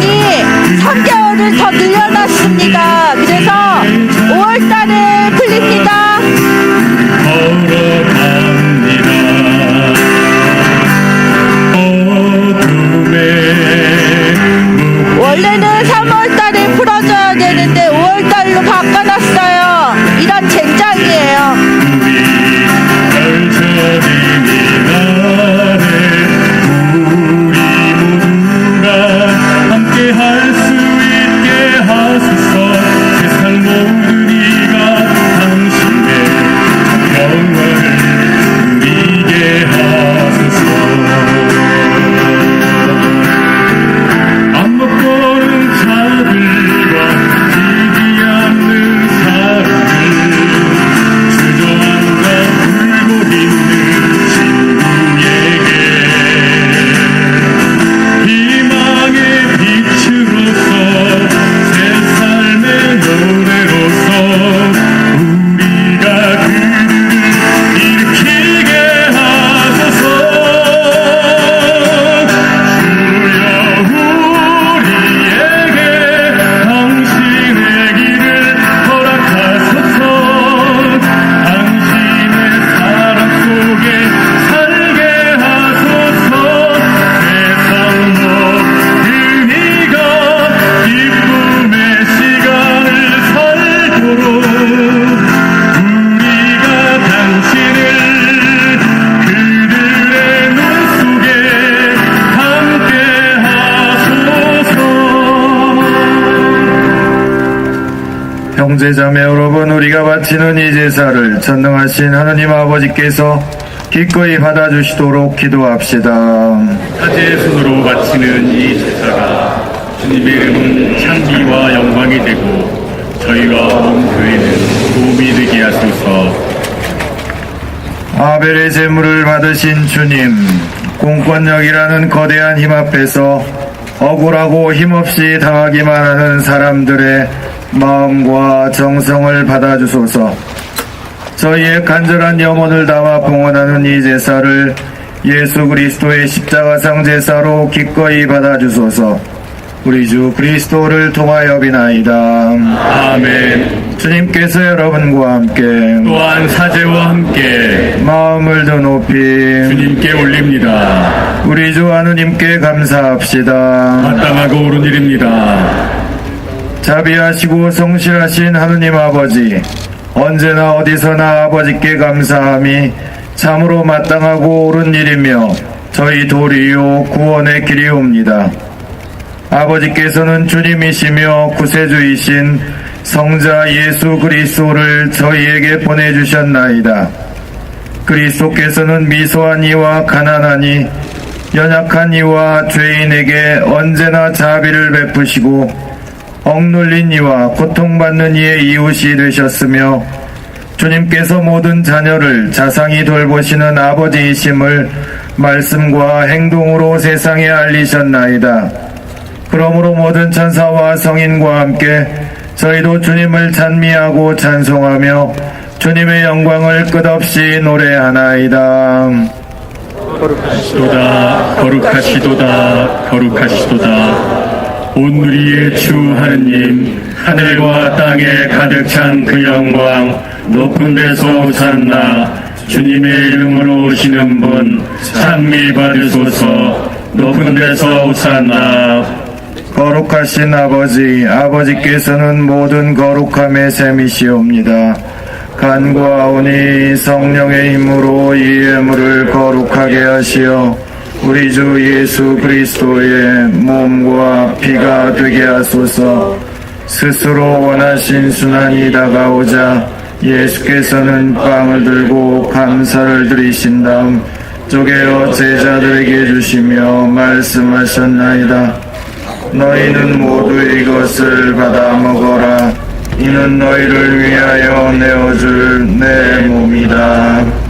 형제자매 여러분, 우리가 바치는 이 제사를 전능하신 하느님 아버지께서 기꺼이 받아주시도록 기도합시다. 사제의 손으로 바치는 이 제사가 주님의 이름은 찬미와 영광이 되고 저희와 온 교회는 도움이 되게 하소서. 아벨의 제물을 받으신 주님, 공권력이라는 거대한 힘 앞에서 억울하고 힘없이 당하기만 하는 사람들의 마음과 정성을 받아주소서. 저희의 간절한 염원을 담아 봉헌하는 이 제사를 예수 그리스도의 십자가상 제사로 기꺼이 받아주소서. 우리 주 그리스도를 통하여 비나이다. 아멘. 주님께서 여러분과 함께 또한 사제와 함께 마음을 더 높이 주님께 올립니다. 우리 주 하느님께 감사합시다. 마땅하고 옳은 일입니다. 자비하시고 성실하신 하느님 아버지, 언제나 어디서나 아버지께 감사함이 참으로 마땅하고 옳은 일이며 저희 도리요 구원의 길이옵니다. 아버지께서는 주님이시며 구세주이신 성자 예수 그리스도를 저희에게 보내주셨나이다. 그리스도께서는 미소한 이와 가난한 이, 연약한 이와 죄인에게 언제나 자비를 베푸시고 억눌린 이와 고통받는 이의 이웃이 되셨으며 주님께서 모든 자녀를 자상히 돌보시는 아버지이심을 말씀과 행동으로 세상에 알리셨나이다. 그러므로 모든 천사와 성인과 함께 저희도 주님을 찬미하고 찬송하며 주님의 영광을 끝없이 노래하나이다. 거룩하시도다, 거룩하시도다, 거룩하시도다. 온누리의 주 하느님, 하늘과 땅에 가득 찬 그 영광, 높은 데서 오셨나. 주님의 이름으로 오시는 분 찬미 받으소서. 높은 데서 오셨나. 거룩하신 아버지, 아버지께서는 모든 거룩함의 셈이시옵니다. 간구하오니 성령의 힘으로 이 예물을 거룩하게 하시어 우리 주 예수 그리스도의 몸과 피가 되게 하소서. 스스로 원하신 순환이 다가오자 예수께서는 빵을 들고 감사를 드리신 다음 쪼개어 제자들에게 주시며 말씀하셨나이다. 너희는 모두 이것을 받아 먹어라. 이는 너희를 위하여 내어줄 내 몸이다.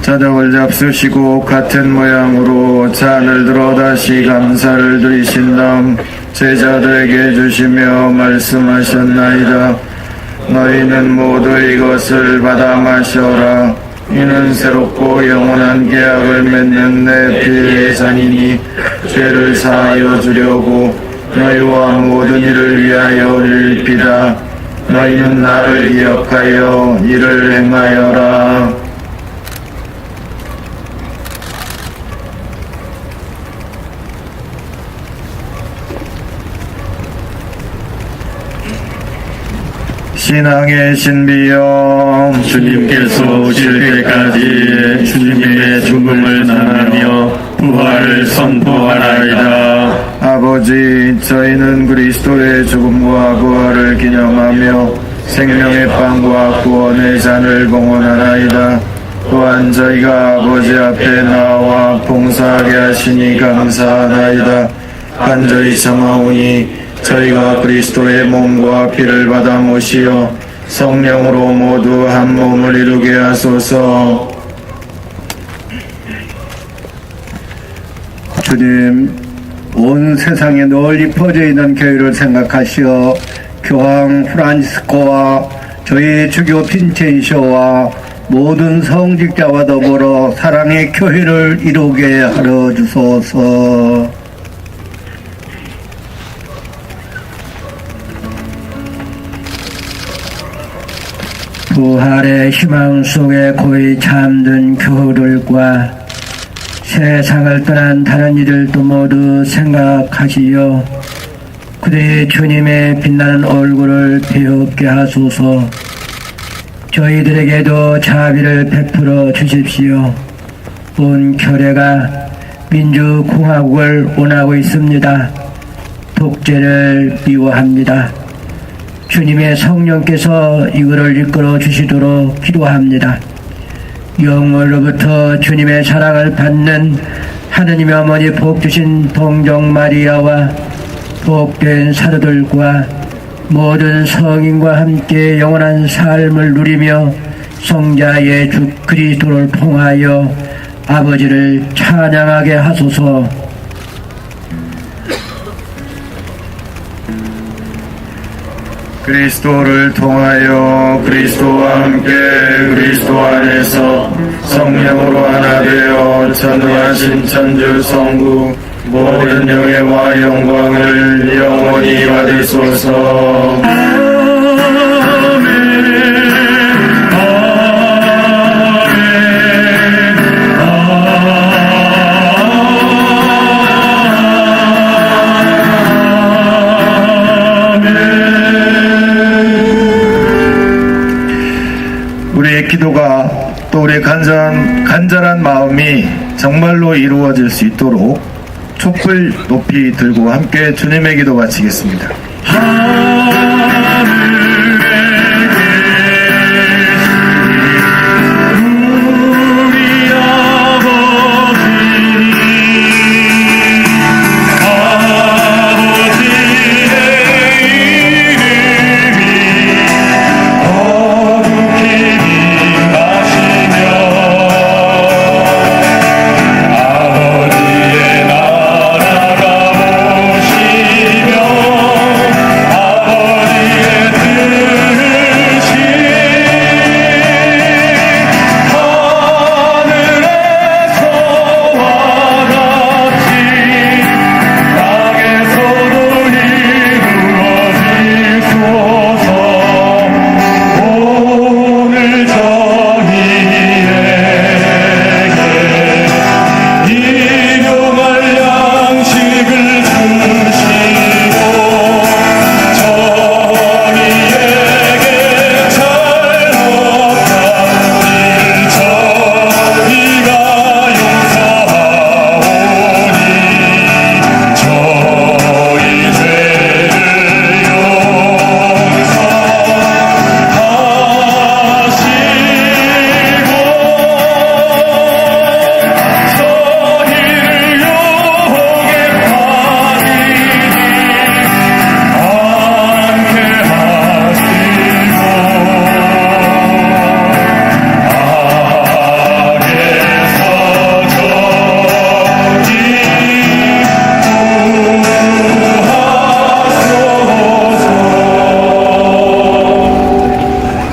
자적을 잡수시고 같은 모양으로 잔을 들어 다시 감사를 드리신 다음 제자들에게 주시며 말씀하셨나이다. 너희는 모두 이것을 받아 마셔라. 이는 새롭고 영원한 계약을 맺는 내 피의 잔이니 죄를 사하여 주려고 너희와 모든 이를 위하여 흘리리이다. 너희는 나를 기억하여 이를 행하여라. 신앙의 신비여, 주님께서 오실 때까지 주님의 죽음을 나누며 부활을 선포하나이다. 아버지, 저희는 그리스도의 죽음과 부활을 기념하며 생명의 빵과 구원의 잔을 봉헌하나이다. 또한 저희가 아버지 앞에 나와 봉사하게 하시니 감사하나이다. 간절히 청하오니 저희가 그리스도의 몸과 피를 받아 모시어 성령으로 모두 한 몸을 이루게 하소서. 주님, 온 세상에 널리 퍼져 있는 교회를 생각하시어 교황 프란치스코와 저희 주교 빈첸쇼와 모든 성직자와 더불어 사랑의 교회를 이루게 하여 주소서. 부활의 희망 속에 고이 잠든 교우들과 세상을 떠난 다른 이들도 모두 생각하시어 그대의 주님의 빛나는 얼굴을 배웁게 하소서. 저희들에게도 자비를 베풀어 주십시오. 온 교회가 민주공화국을 원하고 있습니다. 독재를 미워합니다. 주님의 성령께서 이거를 이끌어 주시도록 기도합니다. 영원로부터 주님의 사랑을 받는 하느님의 어머니 복 주신 동정 마리아와 복된 사도들과 모든 성인과 함께 영원한 삶을 누리며 성자의 주 그리스도를 통하여 아버지를 찬양하게 하소서. 그리스도를 통하여 그리스도와 함께 그리스도 안에서 성령으로 하나 되어 전능하신 천주 성부 모든 영예와 영광을 영원히 받으소서. 우리의 기도가 또 우리의 간절한 마음이 정말로 이루어질 수 있도록 촛불 높이 들고 함께 주님의 기도 바치겠습니다.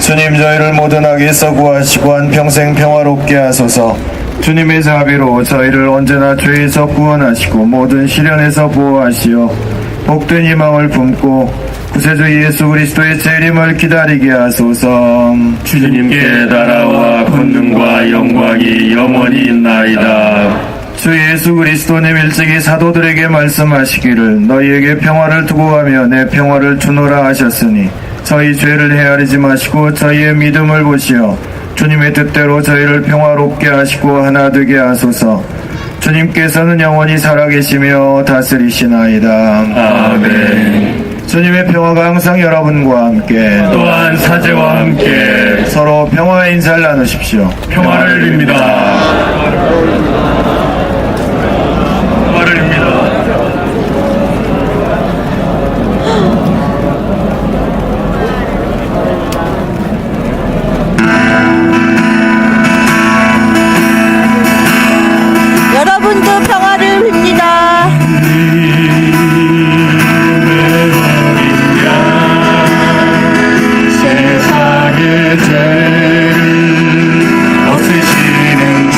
주님 저희를 모든 악에서 구하시고 한평생 평화롭게 하소서. 주님의 자비로 저희를 언제나 죄에서 구원하시고 모든 시련에서 보호하시어 복된 희망을 품고 구세주 예수 그리스도의 재림을 기다리게 하소서. 주님께 나라와 권능과 영광이 영원히 있나이다. 주 예수 그리스도님 일찍이 사도들에게 말씀하시기를 너희에게 평화를 두고 가며 내 평화를 주노라 하셨으니 저희 죄를 헤아리지 마시고 저희의 믿음을 보시어 주님의 뜻대로 저희를 평화롭게 하시고 하나 되게 하소서. 주님께서는 영원히 살아계시며 다스리시나이다. 아멘. 주님의 평화가 항상 여러분과 함께 또한 사제와 함께 서로 평화의 인사를 나누십시오. 평화를 빕니다. 평화를 빕니다. 여러분도 평화를 빕니다. 세상의 죄를 없애시는 주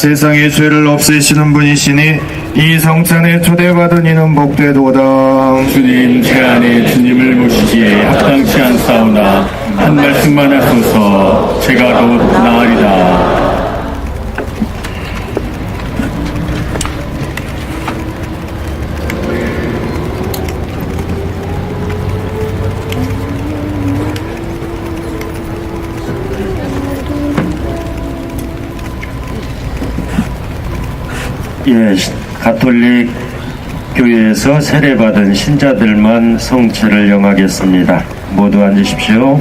세상의 죄를 없애시는 분이시니 이 성찬에 초대받은 이는 복되도다. 주님 제 안에 주님을 모시기에 합당치 않사오나 한 말씀만 하소서. 제가 곧 나으리다. 예, 가톨릭 교회에서 세례받은 신자들만 성체를 영하겠습니다. 모두 앉으십시오.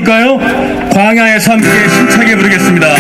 볼까요? 광야에서 함께 힘차게 부르겠습니다.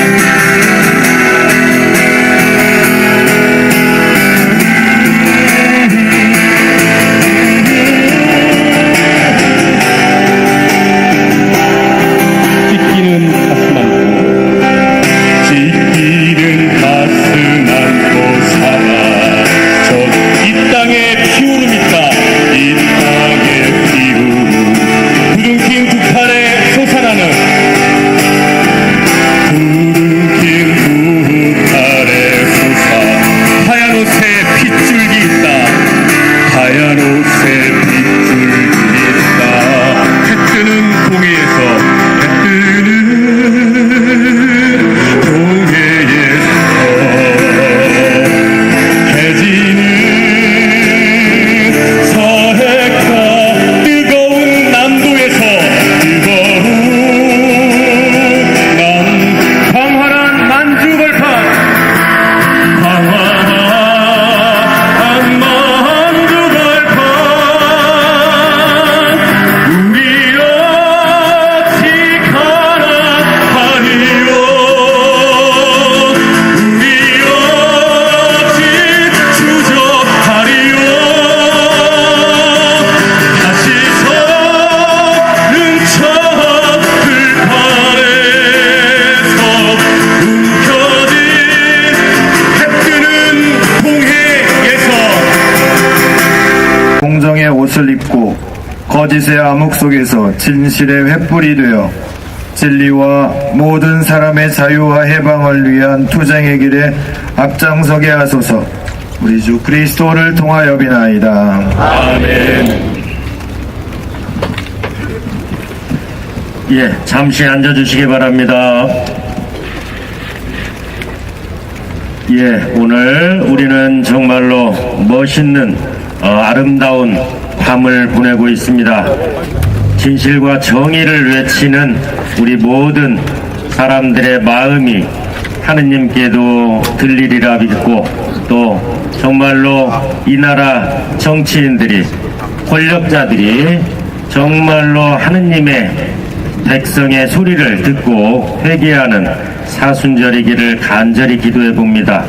거짓의 암흑 속에서 진실의 횃불이 되어 진리와 모든 사람의 자유와 해방을 위한 투쟁의 길에 앞장서게 하소서. 우리 주 그리스도를 통하여 비나이다. 아멘. 예, 잠시 앉아주시기 바랍니다. 예, 오늘 우리는 정말로 멋있는 아름다운 밤을 보내고 있습니다. 진실과 정의를 외치는 우리 모든 사람들의 마음이 하느님께도 들리리라 믿고, 또 정말로 이 나라 정치인들이, 권력자들이 정말로 하느님의 백성의 소리를 듣고 회개하는 사순절이기를 간절히 기도해 봅니다.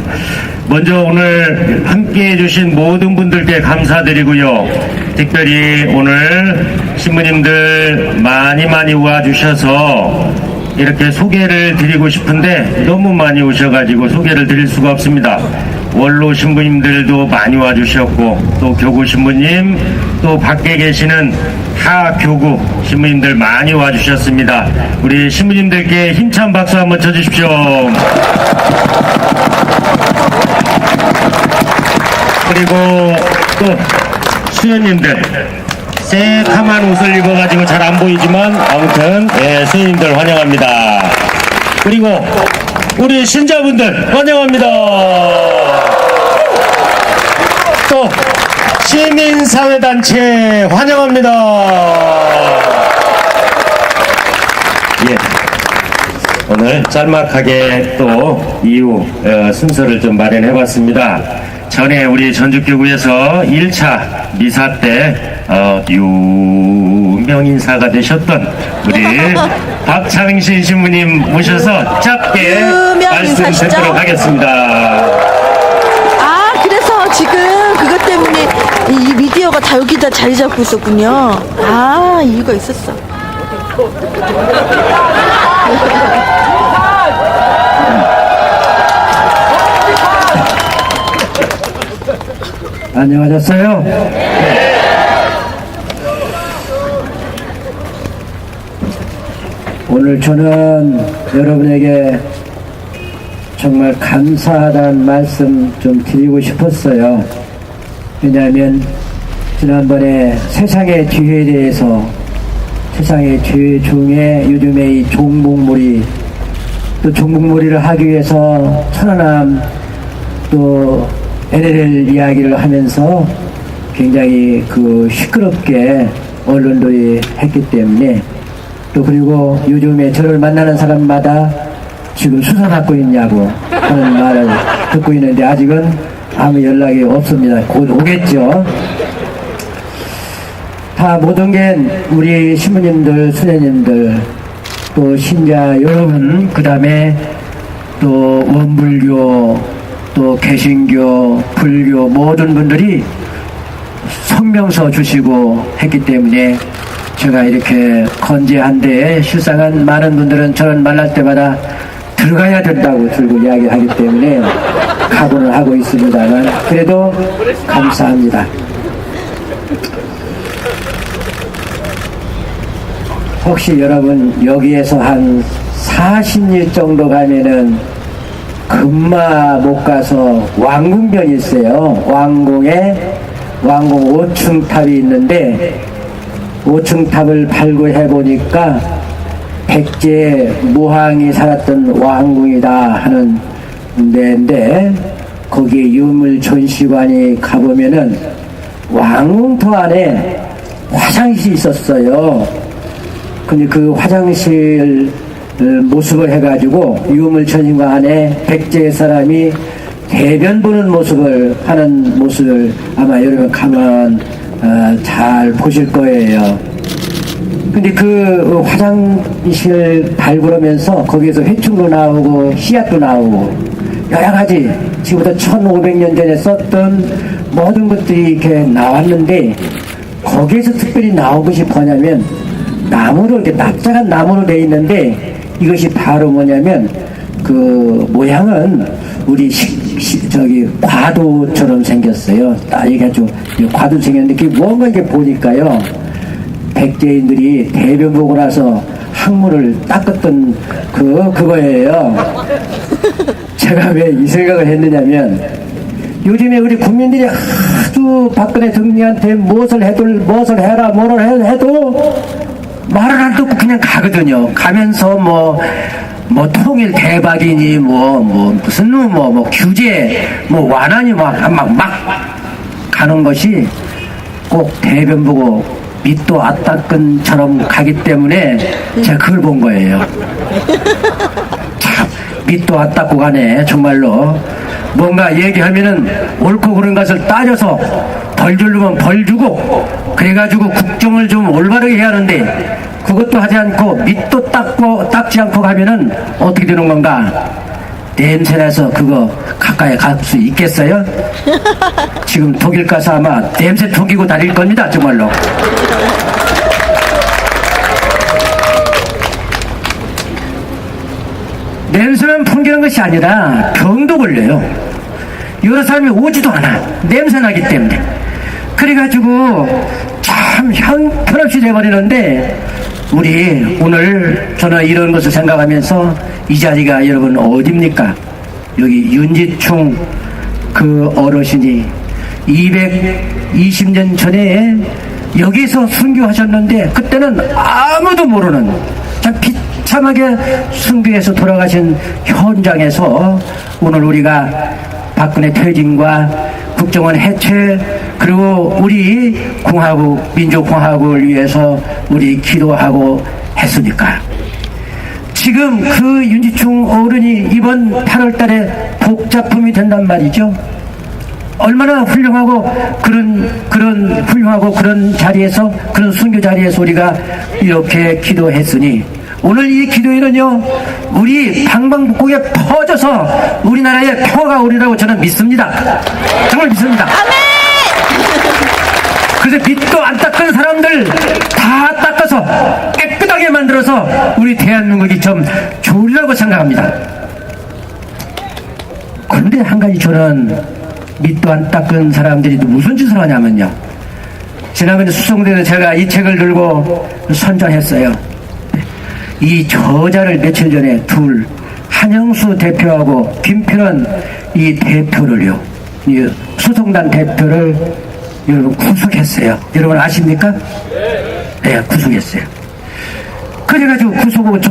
먼저 오늘 함께 해주신 모든 분들께 감사드리고요. 특별히 오늘 신부님들 많이 와주셔서 이렇게 소개를 드리고 싶은데 너무 많이 오셔가지고 소개를 드릴 수가 없습니다. 원로 신부님들도 많이 와주셨고, 또 교구 신부님, 또 밖에 계시는 타 교구 신부님들 많이 와주셨습니다. 우리 신부님들께 힘찬 박수 한번 쳐주십시오. 그리고 또 수녀님들, 새카만 옷을 입어가지고 잘 안 보이지만 아무튼 수녀님들 환영합니다. 그리고 우리 신자분들 환영합니다. 또 시민사회단체 환영합니다. 예, 오늘 짤막하게 또 이후 순서를 좀 마련해봤습니다. 전에 우리 전주교구에서 1차 미사 때 유명인사가 되셨던 우리 박창신 신부님 모셔서 짧게 말씀 듣도록 하겠습니다. 아, 그래서 지금 그것 때문에 이 미디어가 다 여기다 자리 잡고 있었군요. 아, 이유가 있었어. 안녕하셨어요? 오늘 저는 여러분에게 정말 감사하다는 말씀 좀 드리고 싶었어요. 왜냐하면 지난번에 세상의 뒤에 대해서, 세상의 뒤 중에 요즘에 이 종북몰이, 또 종북몰이를 하기 위해서 천안함 또 NLL 이야기를 하면서 굉장히 시끄럽게 언론들이 했기 때문에, 또 그리고 요즘에 저를 만나는 사람마다 지금 수사받고 있냐고 하는 말을 듣고 있는데 아직은 아무 연락이 없습니다. 곧 오겠죠. 다 모든 게 우리 신부님들, 수녀님들, 또 신자 여러분, 그 다음에 또 원불교, 또 개신교, 불교 모든 분들이 성명서 주시고 했기 때문에 제가 이렇게 건재한데, 실상은 많은 분들은 저는 만날 때마다 들어가야 된다고 들고 이야기하기 때문에 각오를 하고 있습니다만, 그래도 감사합니다. 혹시 여러분 여기에서 한 40일 정도 가면은 금마 못 가서 왕궁변이 있어요. 왕궁 5층 탑이 있는데 5층 탑을 발굴해 보니까 백제 무왕이 살았던 왕궁이다 하는 데인데, 거기에 유물 전시관이 가보면은 왕궁터 안에 화장실이 있었어요. 근데 그 화장실 모습을 해가지고 유물 전시관 안에 백제 사람이 대변 보는 모습을 하는 모습을 아마 여러분 가면 잘 보실 거예요. 근데 그 화장실 발굴하면서 거기에서 회충도 나오고 씨앗도 나오고 여러 가지 지금부터 1500년 전에 썼던 모든 것들이 이렇게 나왔는데, 거기에서 특별히 나온 것이 뭐냐면 나무로, 이렇게 납작한 나무로 되어 있는데, 이것이 바로 뭐냐면 그 모양은 우리 과도처럼 생겼어요. 이게 아주 과도 생겼는데, 그게 뭔가 이렇게 보니까요, 백제인들이 대변 보고 나서 항문을 닦았던 그거예요. 제가 왜 이 생각을 했느냐면 요즘에 우리 국민들이 아주 박근혜 총리한테 무엇을 해라 뭐를 해도 말을 안 듣고 그냥 가거든요. 가면서 뭐 통일 대박이니 무슨 규제 완화니 막 가는 것이 꼭 대변 보고 밑도 아따끈처럼 가기 때문에 제가 그걸 본 거예요. 참 밑도 아따고 가네 정말로. 뭔가 얘기하면은 옳고 그른 것을 따져서 벌 주려면 벌 주고 그래가지고 국정을 좀 올바르게 해야 하는데 그것도 하지 않고 밑도 닦지 않고 가면은 어떻게 되는 건가? 냄새나서 그거 가까이 갈 수 있겠어요? 지금 독일 가서 아마 냄새 풍기고 다닐 겁니다 정말로. 냄새만 풍기는 것이 아니라 병도 걸려요. 여러 사람이 오지도 않아. 냄새나기 때문에. 그래가지고 참 형편없이 돼버리는데 우리 오늘 저는 이런 것을 생각하면서 이 자리가 여러분 어딥니까? 여기 윤지충 그 어르신이 220년 전에 여기서 순교하셨는데 그때는 아무도 모르는 참 비참하게 순교해서 돌아가신 현장에서 오늘 우리가 박근혜 퇴진과 국정원 해체 그리고 우리 공화국 민주공화국을 위해서 우리 기도하고 했으니까 지금 그 윤지충 어른이 이번 8월달에 복작품이 된단 말이죠. 얼마나 훌륭하고 그런 자리에서 그런 순교 자리에서 우리가 이렇게 기도했으니 오늘 이 기도회는요 우리 방방곡곡에 퍼져서 우리나라의 평화가 오리라고 저는 믿습니다. 정말 믿습니다. 그래서 밑도 안 닦은 사람들 다 닦아서 깨끗하게 만들어서 우리 대한민국이 좀 좋으리라고 생각합니다. 그런데 한 가지 저는 밑도 안 닦은 사람들이 무슨 짓을 하냐면요, 지난번에 수성대에서 제가 이 책을 들고 선전했어요. 이 저자를 며칠 전에 한영수 대표하고 김필원 이 대표를요, 이 수송단 대표를 여러분 구속했어요. 여러분 아십니까? 네, 구속했어요. 그래가지고 구속하고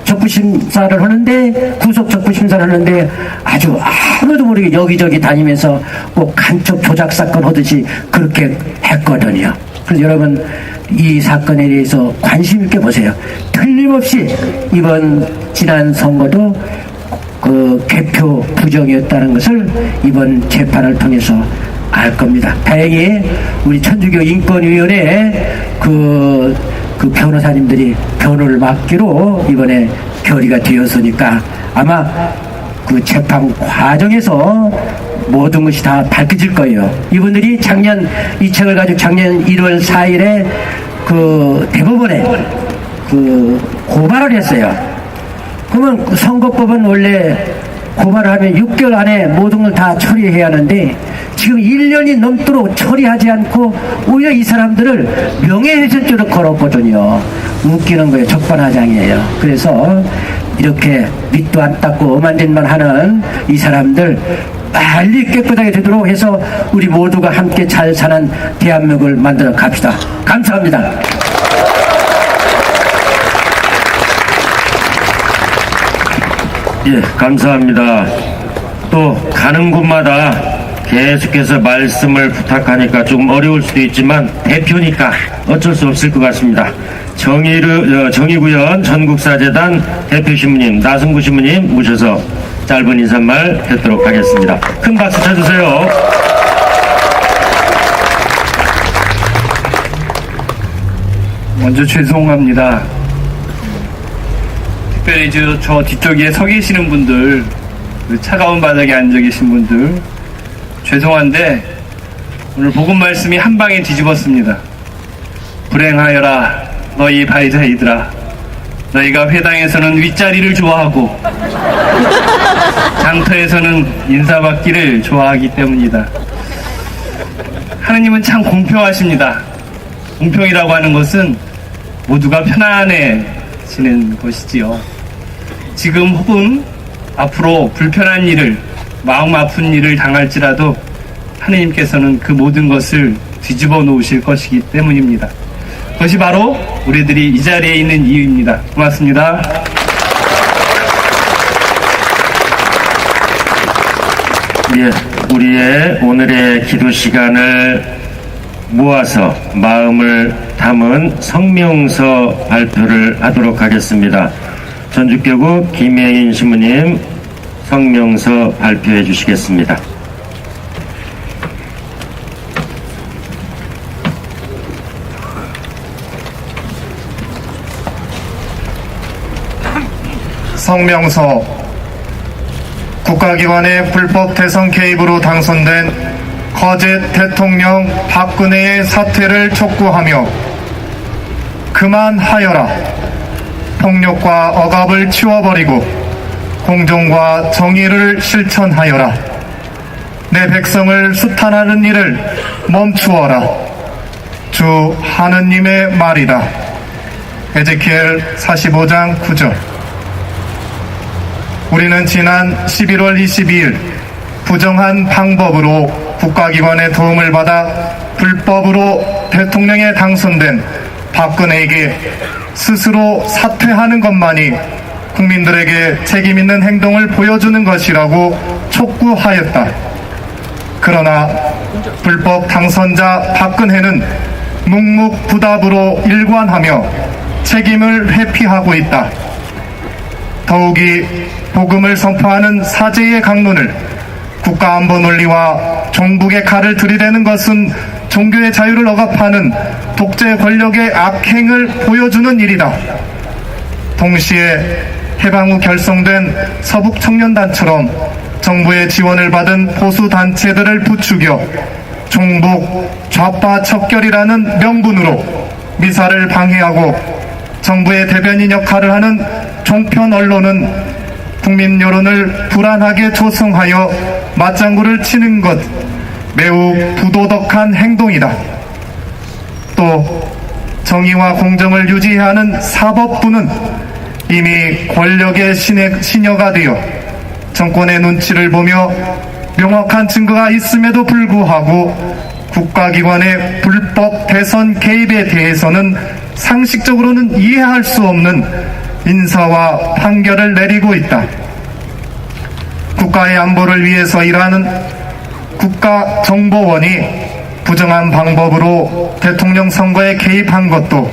적부심사를 하는데 적부심사를 하는데 아주 아무도 모르게 여기저기 다니면서 꼭 간첩 조작 사건 하듯이 그렇게 했거든요. 그래서 여러분 이 사건에 대해서 관심 있게 보세요. 틀림없이 이번 지난 선거도 그 개표 부정이었다는 것을 이번 재판을 통해서 알 겁니다. 다행히 우리 천주교 인권위원회 그 변호사님들이 변호를 맡기로 이번에 결의가 되었으니까 아마 그 재판 과정에서 모든 것이 다 밝혀질 거예요. 이분들이 이 책을 가지고 작년 1월 4일에 그 대법원에 그 고발을 했어요. 그러면 그 선거법은 원래 고발을 하면 6개월 안에 모든 걸 다 처리해야 하는데 지금 1년이 넘도록 처리하지 않고 오히려 이 사람들을 명예훼손죄로 걸었거든요. 웃기는 거예요. 적반하장이에요. 그래서 이렇게 밑도 안 닦고 엄한 짓만 하는 이 사람들 빨리 깨끗하게 되도록 해서 우리 모두가 함께 잘 사는 대한민국을 만들어 갑시다. 감사합니다. 예, 감사합니다. 또 가는 곳마다 계속해서 말씀을 부탁하니까 조금 어려울 수도 있지만 대표니까 어쩔 수 없을 것 같습니다. 정의구현 전국사재단 대표 신부님 나승구 신부님 모셔서 짧은 인사말 듣도록 하겠습니다. 큰 박수 쳐주세요. 먼저 죄송합니다. 특별히 저 뒤쪽에 서 계시는 분들, 그 차가운 바닥에 앉아 계신 분들 죄송한데 오늘 복음 말씀이 한 방에 뒤집었습니다. 불행하여라 너희 바리새인들아, 너희가 회당에서는 윗자리를 좋아하고 장터에서는 인사받기를 좋아하기 때문이다. 하느님은 참 공평하십니다. 공평이라고 하는 것은 모두가 편안해지는 것이지요. 지금 혹은 앞으로 불편한 일을, 마음 아픈 일을 당할지라도 하느님께서는 그 모든 것을 뒤집어 놓으실 것이기 때문입니다. 그것이 바로 우리들이 이 자리에 있는 이유입니다. 고맙습니다. 예, 우리의 오늘의 기도 시간을 모아서 마음을 담은 성명서 발표를 하도록 하겠습니다. 전주교구 김혜인 신부님 성명서 발표해 주시겠습니다. 성명서. 국가기관의 불법 대선 개입으로 당선된 거짓 대통령 박근혜의 사퇴를 촉구하며 그만하여라. 폭력과 억압을 치워버리고 공정과 정의를 실천하여라. 내 백성을 수탄하는 일을 멈추어라. 주 하느님의 말이다. 에제키엘 45장 9절. 우리는 지난 11월 22일 부정한 방법으로 국가기관의 도움을 받아 불법으로 대통령에 당선된 박근혜에게 스스로 사퇴하는 것만이 국민들에게 책임있는 행동을 보여주는 것이라고 촉구하였다. 그러나 불법 당선자 박근혜는 묵묵부답으로 일관하며 책임을 회피하고 있다. 더욱이 복음을 선포하는 사제의 강론을 국가안보 논리와 종북의 칼을 들이대는 것은 종교의 자유를 억압하는 독재 권력의 악행을 보여주는 일이다. 동시에 해방 후 결성된 서북청년단처럼 정부의 지원을 받은 보수단체들을 부추겨 종북 좌파 척결이라는 명분으로 미사를 방해하고 정부의 대변인 역할을 하는 종편 언론은 국민 여론을 불안하게 조성하여 맞장구를 치는 것 매우 부도덕한 행동이다. 또 정의와 공정을 유지해야 하는 사법부는 이미 권력의 신여가 되어 정권의 눈치를 보며 명확한 증거가 있음에도 불구하고 국가기관의 불법 대선 개입에 대해서는 상식적으로는 이해할 수 없는 인사와 판결을 내리고 있다. 국가의 안보를 위해서 일하는 국가정보원이 부정한 방법으로 대통령 선거에 개입한 것도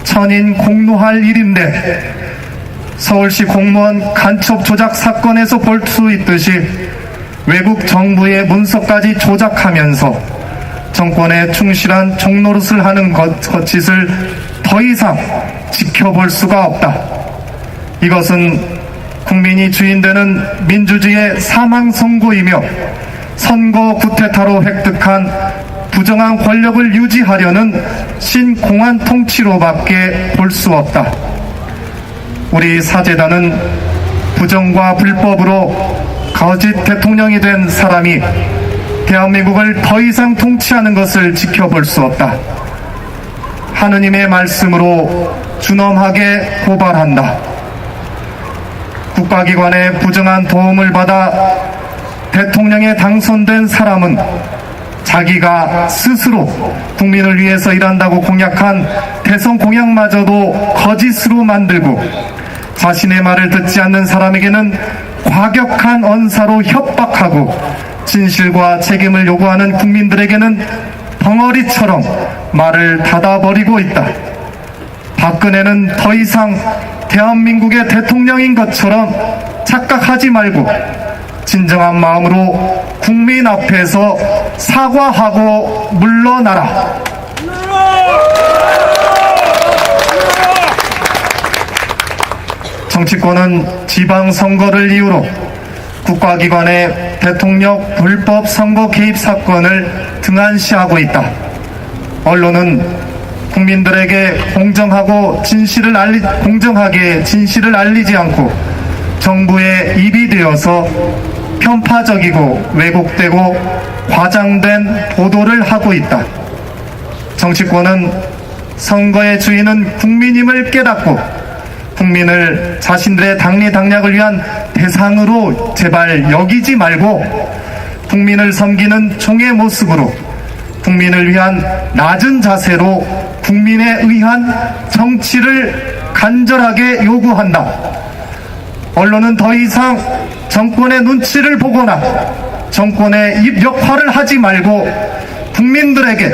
천인 공노할 일인데 서울시 공무원 간첩 조작 사건에서 볼 수 있듯이 외국 정부의 문서까지 조작하면서 정권에 충실한 종노릇을 하는 거짓을 더 이상 지켜볼 수가 없다. 이것은 국민이 주인되는 민주주의의 사망 선고이며 선거 구태타로 획득한 부정한 권력을 유지하려는 신공안 통치로밖에 볼 수 없다. 우리 사제단은 부정과 불법으로 거짓 대통령이 된 사람이 대한민국을 더 이상 통치하는 것을 지켜볼 수 없다. 하느님의 말씀으로 준엄하게 고발한다. 국가기관의 부정한 도움을 받아 대통령에 당선된 사람은 자기가 스스로 국민을 위해서 일한다고 공약한 대선 공약마저도 거짓으로 만들고 자신의 말을 듣지 않는 사람에게는 과격한 언사로 협박하고 진실과 책임을 요구하는 국민들에게는 벙어리처럼 말을 닫아버리고 있다. 박근혜는 더 이상 대한민국의 대통령인 것처럼 착각하지 말고 진정한 마음으로 국민 앞에서 사과하고 물러나라. 정치권은 지방선거를 이유로 국가기관의 대통령 불법 선거 개입 사건을 등한시하고 있다. 언론은 국민들에게 공정하게 진실을 알리지 않고 정부의 입이 되어서 편파적이고 왜곡되고 과장된 보도를 하고 있다. 정치권은 선거의 주인은 국민임을 깨닫고 국민을 자신들의 당리당략을 위한 대상으로 제발 여기지 말고 국민을 섬기는 종의 모습으로 국민을 위한 낮은 자세로 국민에 의한 정치를 간절하게 요구한다. 언론은 더 이상 정권의 눈치를 보거나 정권의 입 역할을 하지 말고 국민들에게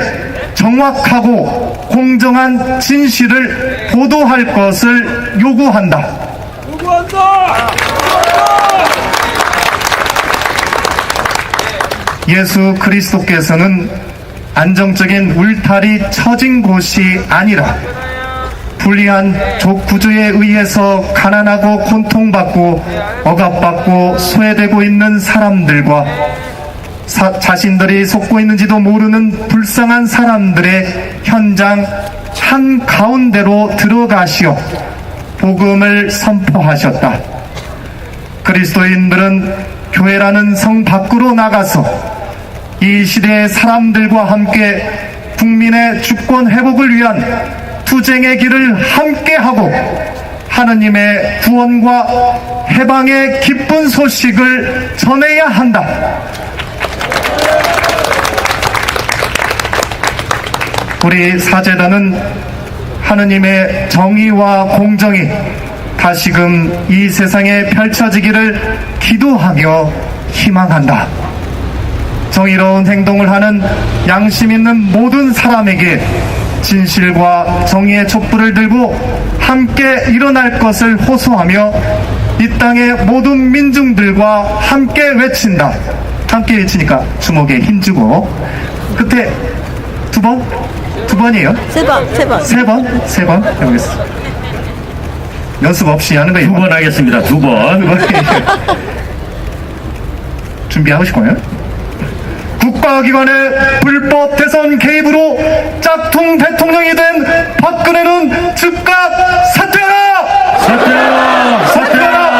정확하고 공정한 진실을 보도할 것을 요구한다. 예수 그리스도께서는 안정적인 울타리 처진 곳이 아니라 불리한 구조에 의해서 가난하고 고통받고 억압받고 소외되고 있는 사람들과 자신들이 속고 있는지도 모르는 불쌍한 사람들의 현장 한가운데로 들어가시어 복음을 선포하셨다. 그리스도인들은 교회라는 성 밖으로 나가서 이 시대의 사람들과 함께 국민의 주권 회복을 위한 투쟁의 길을 함께하고 하느님의 구원과 해방의 기쁜 소식을 전해야 한다. 우리 사제단은 하느님의 정의와 공정이 다시금 이 세상에 펼쳐지기를 기도하며 희망한다. 정의로운 행동을 하는 양심 있는 모든 사람에게 진실과 정의의 촛불을 들고 함께 일어날 것을 호소하며 이 땅의 모든 민중들과 함께 외친다. 함께 외치니까 주먹에 힘주고 끝에 두 번이에요? 세 번. 세 번 해보겠습니다. 연습 없이 하는 거예요. 2번 하겠습니다. 2번. 준비하고 싶어요? 국가기관의 불법 대선 개입으로 짝퉁 대통령이 된 박근혜는 즉각 사퇴하라! 사퇴하라!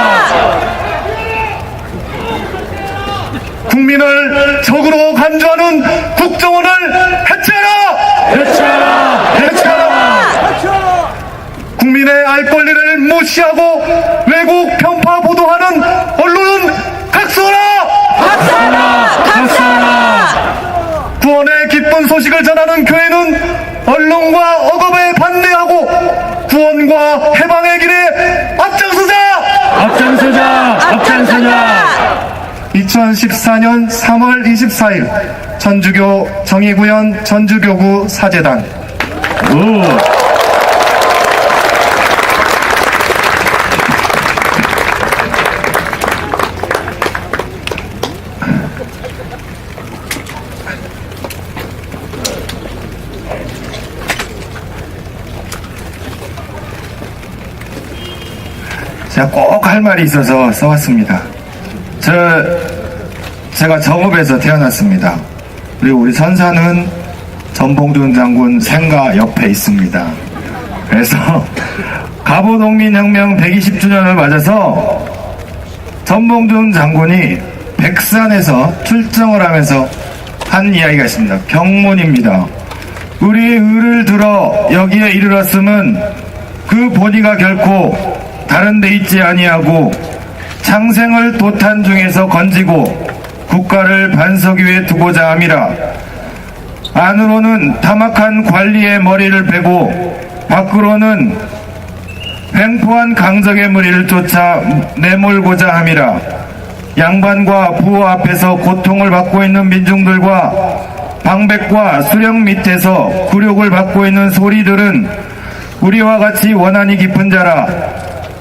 국민을 적으로 간주하는 국정원을 해체하라! 국민의 알 권리를 무시하고 왜곡 편파 보도하는 언론은 각서하라! 구원의 기쁜 소식을 전하는 교회는 언론과 억압에 반대하고 구원과 해방의 길에 앞장서자! 2014년 3월 24일 전주교 정의구현 전주교구 사제단. 제가 꼭 할 말이 있어서 써왔습니다. 제가 정읍에서 태어났습니다. 그리고 우리 선사는 전봉준 장군 생가 옆에 있습니다. 그래서 갑오농민혁명 120주년을 맞아서 전봉준 장군이 백산에서 출정을 하면서 한 이야기가 있습니다. 경문입니다. 우리 을을 들어 여기에 이르렀음은 그 본의가 결코 다른 데 있지 아니하고 창생을 도탄 중에서 건지고 국가를 반석 위에 두고자 함이라. 안으로는 타막한 관리의 머리를 베고 밖으로는 횡포한 강적의 무리를 쫓아 내몰고자 함이라. 양반과 부호 앞에서 고통을 받고 있는 민중들과 방백과 수령 밑에서 굴욕을 받고 있는 소리들은 우리와 같이 원한이 깊은 자라.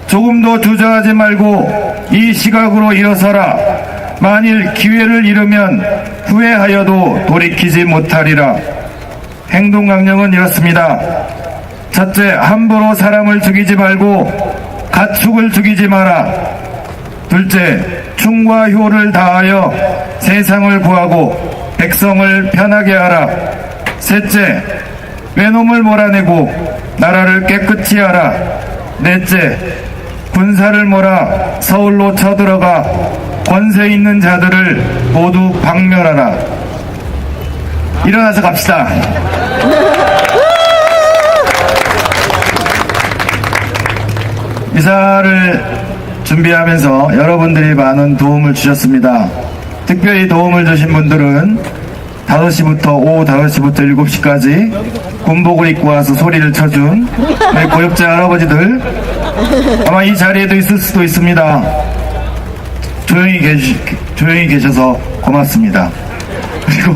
조금도 주저하지 말고 이 시각으로 일어서라. 만일 기회를 잃으면 후회하여도 돌이키지 못하리라. 행동 강령은 이렇습니다. 첫째, 함부로 사람을 죽이지 말고 가축을 죽이지 마라. 둘째, 충과 효를 다하여 세상을 구하고 백성을 편하게 하라. 셋째, 외놈을 몰아내고 나라를 깨끗이 하라. 넷째, 군사를 몰아 서울로 쳐들어가 권세 있는 자들을 모두 박멸하라. 일어나서 갑시다. 미사를 준비하면서 여러분들이 많은 도움을 주셨습니다. 특별히 도움을 주신 분들은 5시부터 오후 5시부터 7시까지 군복을 입고 와서 소리를 쳐준 우리 고육자 할아버지들, 아마 이 자리에도 있을 수도 있습니다. 조용히 계셔서 고맙습니다. 그리고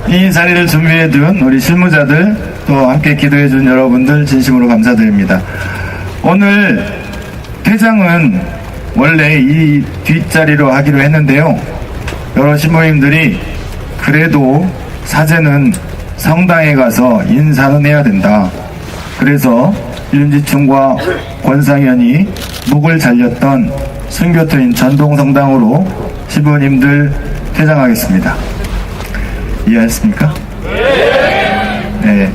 이 자리를 준비해준 우리 실무자들, 또 함께 기도해준 여러분들 진심으로 감사드립니다. 오늘 퇴장은 원래 이 뒷자리로 하기로 했는데요, 여러 신부님들이 그래도 사제는 성당에 가서 인사는 해야 된다, 그래서 윤지충과 권상현이 목을 잘렸던 순교토인 전동성당으로 신부님들 퇴장하겠습니다. 이해하셨습니까? 네.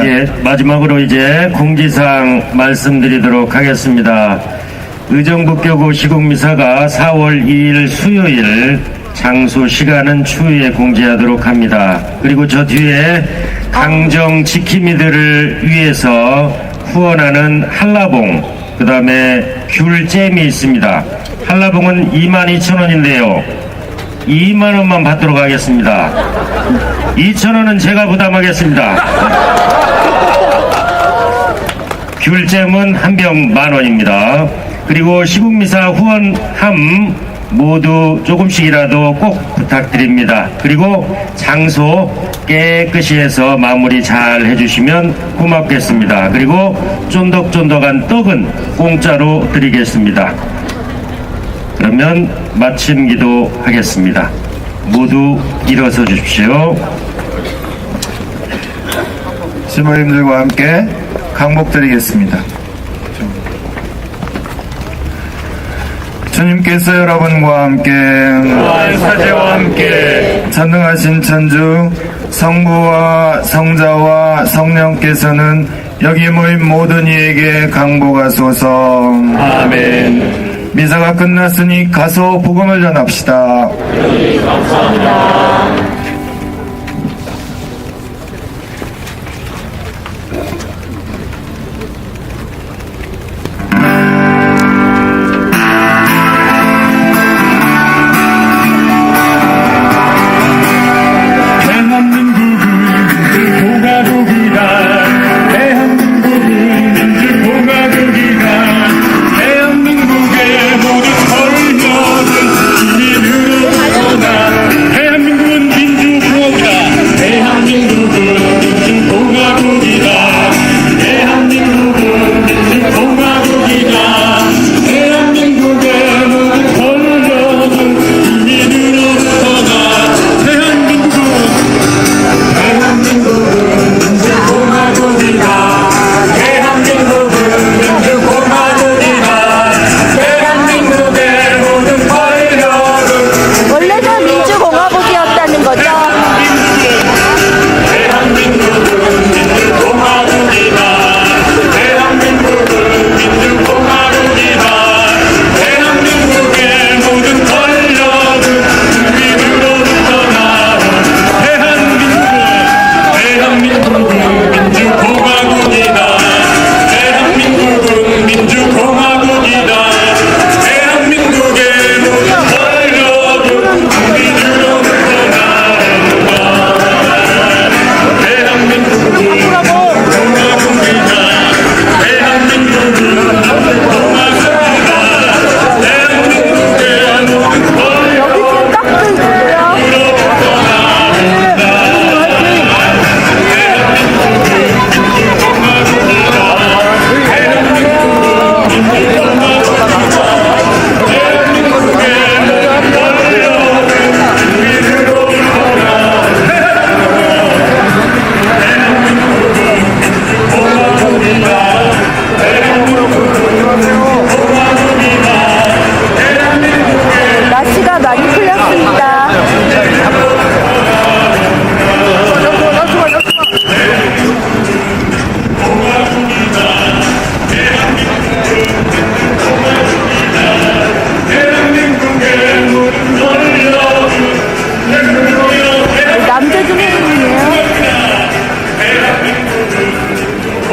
예, 마지막으로 이제 공지사항 말씀드리도록 하겠습니다. 의정부교구 시국미사가 4월 2일 수요일, 장소 시간은 추후에 공지하도록 합니다. 그리고 저 뒤에 강정 지킴이들을 위해서 후원하는 한라봉, 그 다음에 귤잼이 있습니다. 한라봉은 22,000원인데요 2만원만 받도록 하겠습니다. 2,000원은 제가 부담하겠습니다. 귤잼은 한 병 10,000원입니다. 그리고 시국미사 후원함 모두 조금씩이라도 꼭 부탁드립니다. 그리고 장소 깨끗이 해서 마무리 잘 해주시면 고맙겠습니다. 그리고 쫀득쫀득한 떡은 공짜로 드리겠습니다. 그러면 마침 기도하겠습니다. 모두 일어서 주십시오. 신부님들과 함께 강복드리겠습니다. 주님께서 여러분과 함께 사제와 함께 전능하신 천주 성부와 성자와 성령께서는 여기 모인 모든 이에게 강복하소서. 아멘. 미사가 끝났으니 가서 복음을 전합시다. 감사합니다.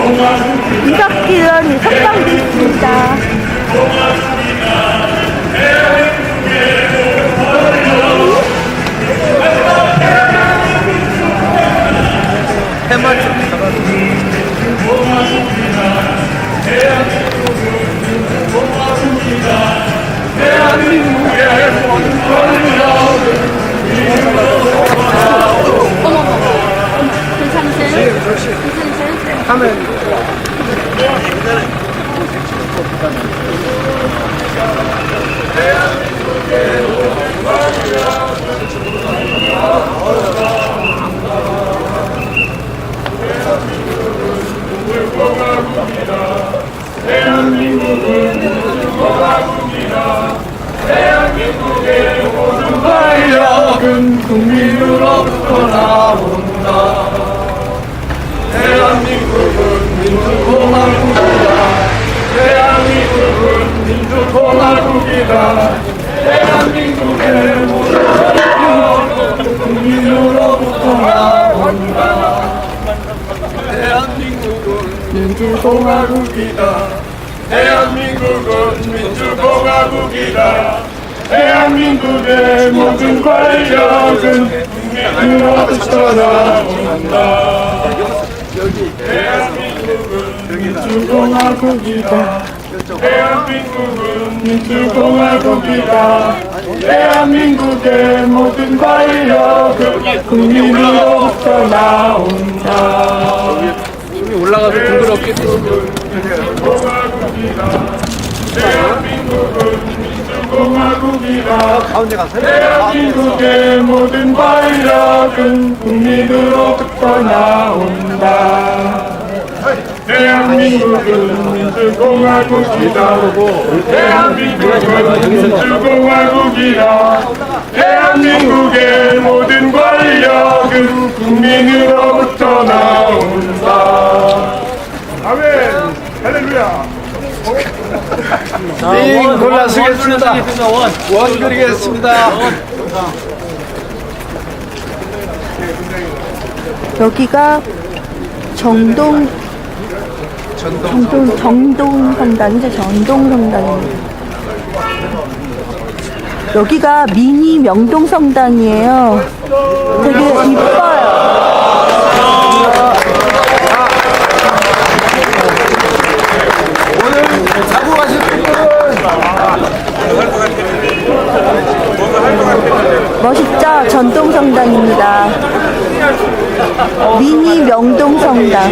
이석기는 석방도 있습니다. 은 국민으로부터 나온다. 대한민국은 민주공화국이다. 대한민국은 민주공화국이다. 대한민국의 모든 자유는 국민으로부터 나온다. 대한민국은 민주공화국이다. 대한민국은 민주공화국이다. 대한민국의 모든 권력은 국민으로부터 나온다. 대한민국은 민주공화국이다. 대한민국은 민주공화국이다. 대한민국의 모든 권력은 국민으로부터 나온다. 올라가서 둥그렇게 대한민국은 민주공화국이다. 대한민국의 모든 권력은 국민으로부터 나온다. 대한민국은 민주공화국이다. 대한민국은 민주공화국이다. 대한민국의 모든 권력은 국민으로부터 나온다. 아멘. 할렐루야. 띵 골라쓰겠습니다. 원 그리겠습니다. 여기가 정동 성당이죠. 정동 성당입니다. 여기가 미니 명동 성당이에요. 되게 이뻐요. 멋있죠? 전동성당입니다. 미니 명동성당.